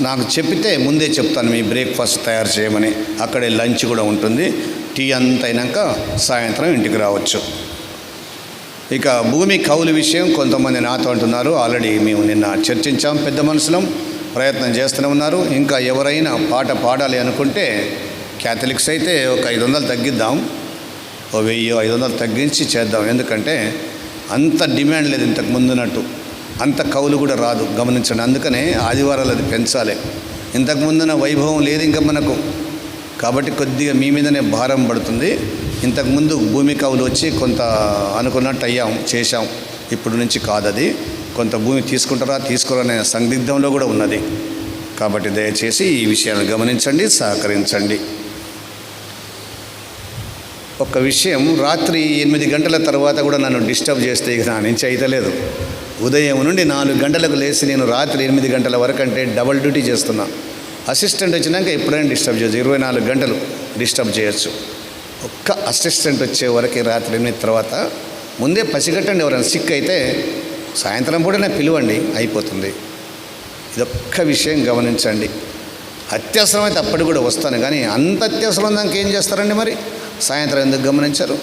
నాకు చెప్పితే ముందే చెప్తాను మీ బ్రేక్ఫాస్ట్ తయారు చేయమని. అక్కడే లంచ్ కూడా ఉంటుంది. టీ అంతా అయినాక సాయంత్రం ఇంటికి రావచ్చు. ఇక భూమి కౌలు విషయం కొంతమంది నాతో అంటున్నారు. ఆల్రెడీ మేము నిన్న చర్చించాం, పెద్ద మనుషులం ప్రయత్నం చేస్తూనే ఉన్నారు. ఇంకా ఎవరైనా పాట పాడాలి అనుకుంటే క్యాథలిక్స్ అయితే ఒక 500 తగ్గిద్దాం, 1000-500 తగ్గించి చేద్దాం. ఎందుకంటే అంత డిమాండ్ లేదు ఇంతకు ముందున్నట్టు, అంత కౌలు కూడా రాదు. గమనించండి. అందుకనే ఆదివారాలు అది పెంచాలి. ఇంతకు ముందున వైభవం లేదు ఇంకా మనకు. కాబట్టి కొద్దిగా మీ మీదనే భారం పడుతుంది. ఇంతకుముందు భూమి కౌలు వచ్చి కొంత అనుకున్నట్టు చేశాం. ఇప్పుడు నుంచి కాదది. కొంత భూమి తీసుకుంటారా తీసుకోరా అనే సందిగ్ధంలో కూడా ఉన్నది. కాబట్టి దయచేసి ఈ విషయాన్ని గమనించండి, సహకరించండి. ఒక విషయం, రాత్రి 8 గంటల తర్వాత కూడా నన్ను డిస్టర్బ్ చేస్తే ఇక నా నుంచి అయితలేదు. ఉదయం నుండి 4 గంటలకు లేచి నేను రాత్రి 8 గంటల వరకు అంటే డబల్ డ్యూటీ చేస్తున్నా. అసిస్టెంట్ వచ్చినాక ఎప్పుడైనా డిస్టర్బ్ చేయొచ్చు, 24 గంటలు డిస్టర్బ్ చేయొచ్చు. ఒక్క అసిస్టెంట్ వచ్చే వరకు రాత్రి 8 తర్వాత ముందే పసిగట్టండి. ఎవరైనా సిక్ అయితే సాయంత్రం పూటనే పిలవండి, అయిపోతుంది. ఇదొక్క విషయం గమనించండి. అత్యవసరం అయితే అప్పటికి కూడా వస్తాను, కానీ అంత అత్యవసరం దానికి ఏం చేస్తారండి? మరి సాయంత్రం ఎందుకు గమనించరు?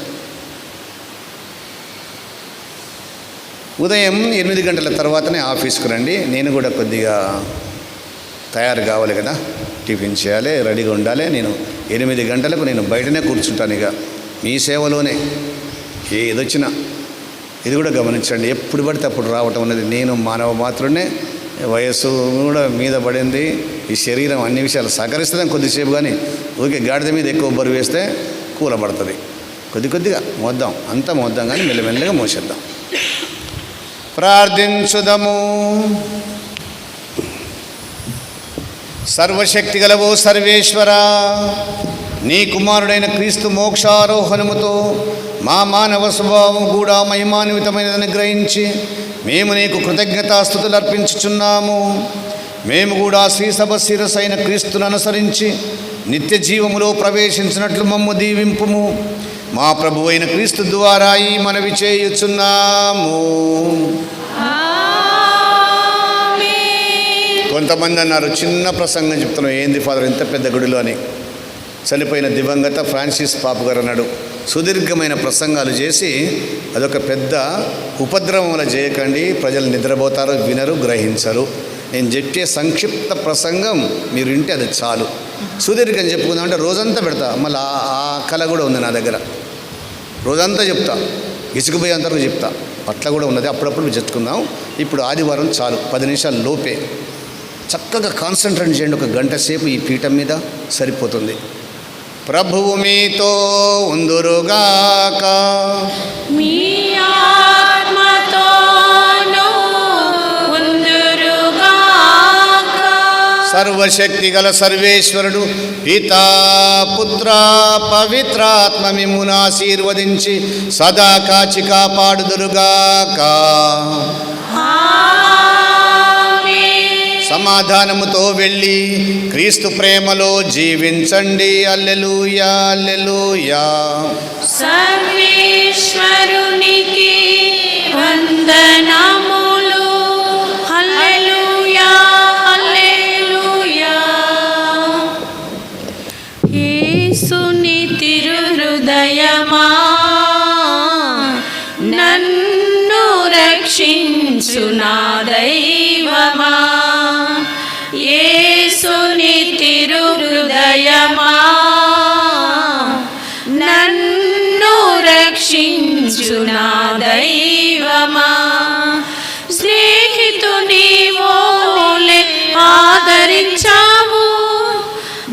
ఉదయం 8 గంటల తర్వాతనే ఆఫీస్కు రండి. నేను కూడా కొద్దిగా తయారు కావాలి కదా, టిఫిన్ చేయాలి, రెడీగా ఉండాలి. నేను 8 గంటలకు నేను బయటనే కూర్చుంటాను. ఇక మీ సేవలోనే ఏదొచ్చినా ఇది కూడా గమనించండి. ఎప్పుడు పడితే అప్పుడు రావటం అనేది, నేను మానవ మాత్రమే, వయస్సు కూడా మీద పడింది, ఈ శరీరం అన్ని విషయాలు సహకరిస్తుందని కొద్దిసేపు, కానీ ఊరికే గాడిద మీద ఎక్కువ బరువు వేస్తే కూలబడుతుంది. కొద్దిగా మోద్దాం, అంతా మోద్దాం, కానీ మెల్లమెల్లగా మోసేద్దాం. ప్రార్థించుదము. సర్వశక్తి గలవో సర్వేశ్వరా, నీ కుమారుడైన క్రీస్తు మోక్షారోహణముతో మా మానవ స్వభావం కూడా మహిమాన్వితమైనదని గ్రహించి మేము నీకు కృతజ్ఞతాస్తుతులు అర్పించుచున్నాము. మేము కూడా శ్రీసభ శిరసైన క్రీస్తును అనుసరించి నిత్య జీవములో ప్రవేశించినట్లు మమ్ము దీవింపుము. మా ప్రభు అయిన క్రీస్తు ద్వారా ఈ మనవి చేయుచున్నాము. కొంతమంది అన్నారు, చిన్న ప్రసంగం చెప్తున్నాం, ఏంది ఫాదర్ ఇంత పెద్ద గుడిలో అని. చనిపోయిన దివంగత ఫ్రాన్సిస్ పాపు గారు అన్నాడు, సుదీర్ఘమైన ప్రసంగాలు చేసి అదొక పెద్ద ఉపద్రవంలా చేయకండి, ప్రజలు నిద్రపోతారు, వినరు, గ్రహించరు. నేను చెప్పే సంక్షిప్త ప్రసంగం మీరు వింటే అది చాలు. సుదీర్ఘం చెప్పుకుందాం అంటే రోజంతా పెడతా, మళ్ళీ ఆ కళ కూడా ఉంది నా దగ్గర. రోజంతా చెప్తా, ఇసుకుపోయేంతవరకు చెప్తా, అట్లా కూడా ఉన్నది. అప్పుడప్పుడు చెప్పుకుందాం. ఇప్పుడు ఆదివారం చాలు, 10 నిమిషాల లోపే చక్కగా కాన్సన్ట్రేట్ చేయండి. 1 గంట సేపు ఈ పీఠం మీద సరిపోతుంది. ప్రభువు మీతో ఉందురుగాక. మీ ఆత్మతోనూ ఉందురుగాక. సర్వశక్తి గల సర్వేశ్వరుడు పితా పుత్ర పవిత్రాత్మ మిమ్మును ఆశీర్వదించి సదా కాచి కాపాడుదురుగాక. సమాధానముతో వెళ్ళి క్రీస్తు ప్రేమలో జీవించండి. హల్లెలూయా, హల్లెలూయా. సర్వేశ్వరునికి వందనములు. హల్లెలూయా, హల్లెలూయా. యేసుని తిరుహృదయమా, నన్ను రక్షించు నా దైవమా. యేసుని తిరుహృదయమా, నన్ను రక్షించు నా దైవమా. స్నేహితుని వోలే ఆదరించావు,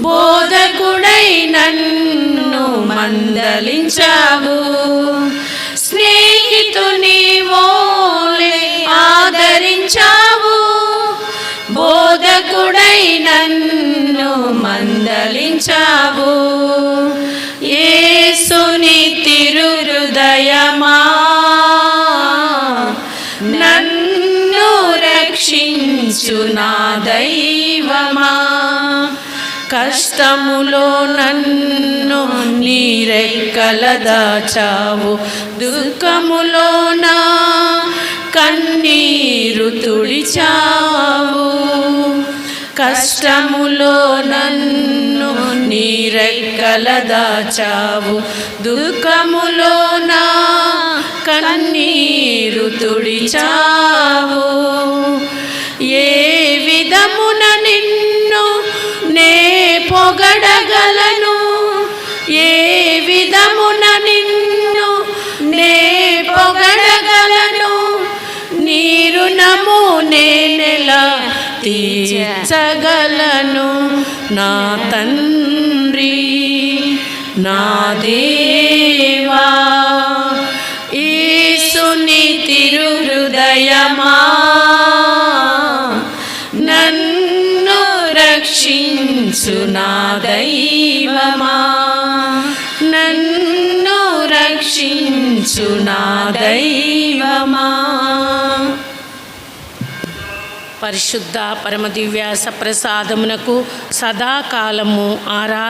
బోధకుడై నన్ను మందలించావు. స్నేహితుని వోలే ఆదరించావు, బోధకుడై నన్ను మందలించావు. యేసుని తిరుహృదయమా, నన్ను రక్షించు నా దైవమా. కష్టములో నన్ను నీ రెక్కల దాచావు, దుఃఖములో నా కన్నీరు తుడిచావు. కష్టములో నన్ను నీ రెక్కల దాచావు, దుఃఖములో నా కన్నీరు తుడిచావు. ఏ విధమున నిన్ను నే పొగడగలను, ఏ విధమున నిన్ను నే పొగడగలను. నీ రుణము నేనెలా తీర్చగలను. నా తండ్రి, నా దేవా, యేసుని తిరుహృదయమా, నన్ను రక్షించు నా దైవమా. నన్ను రక్షించు నా దైవమా. పరిశుద్ధ పరమదివ్య సప్రసాదమునకు సదాకాలము ఆరాధన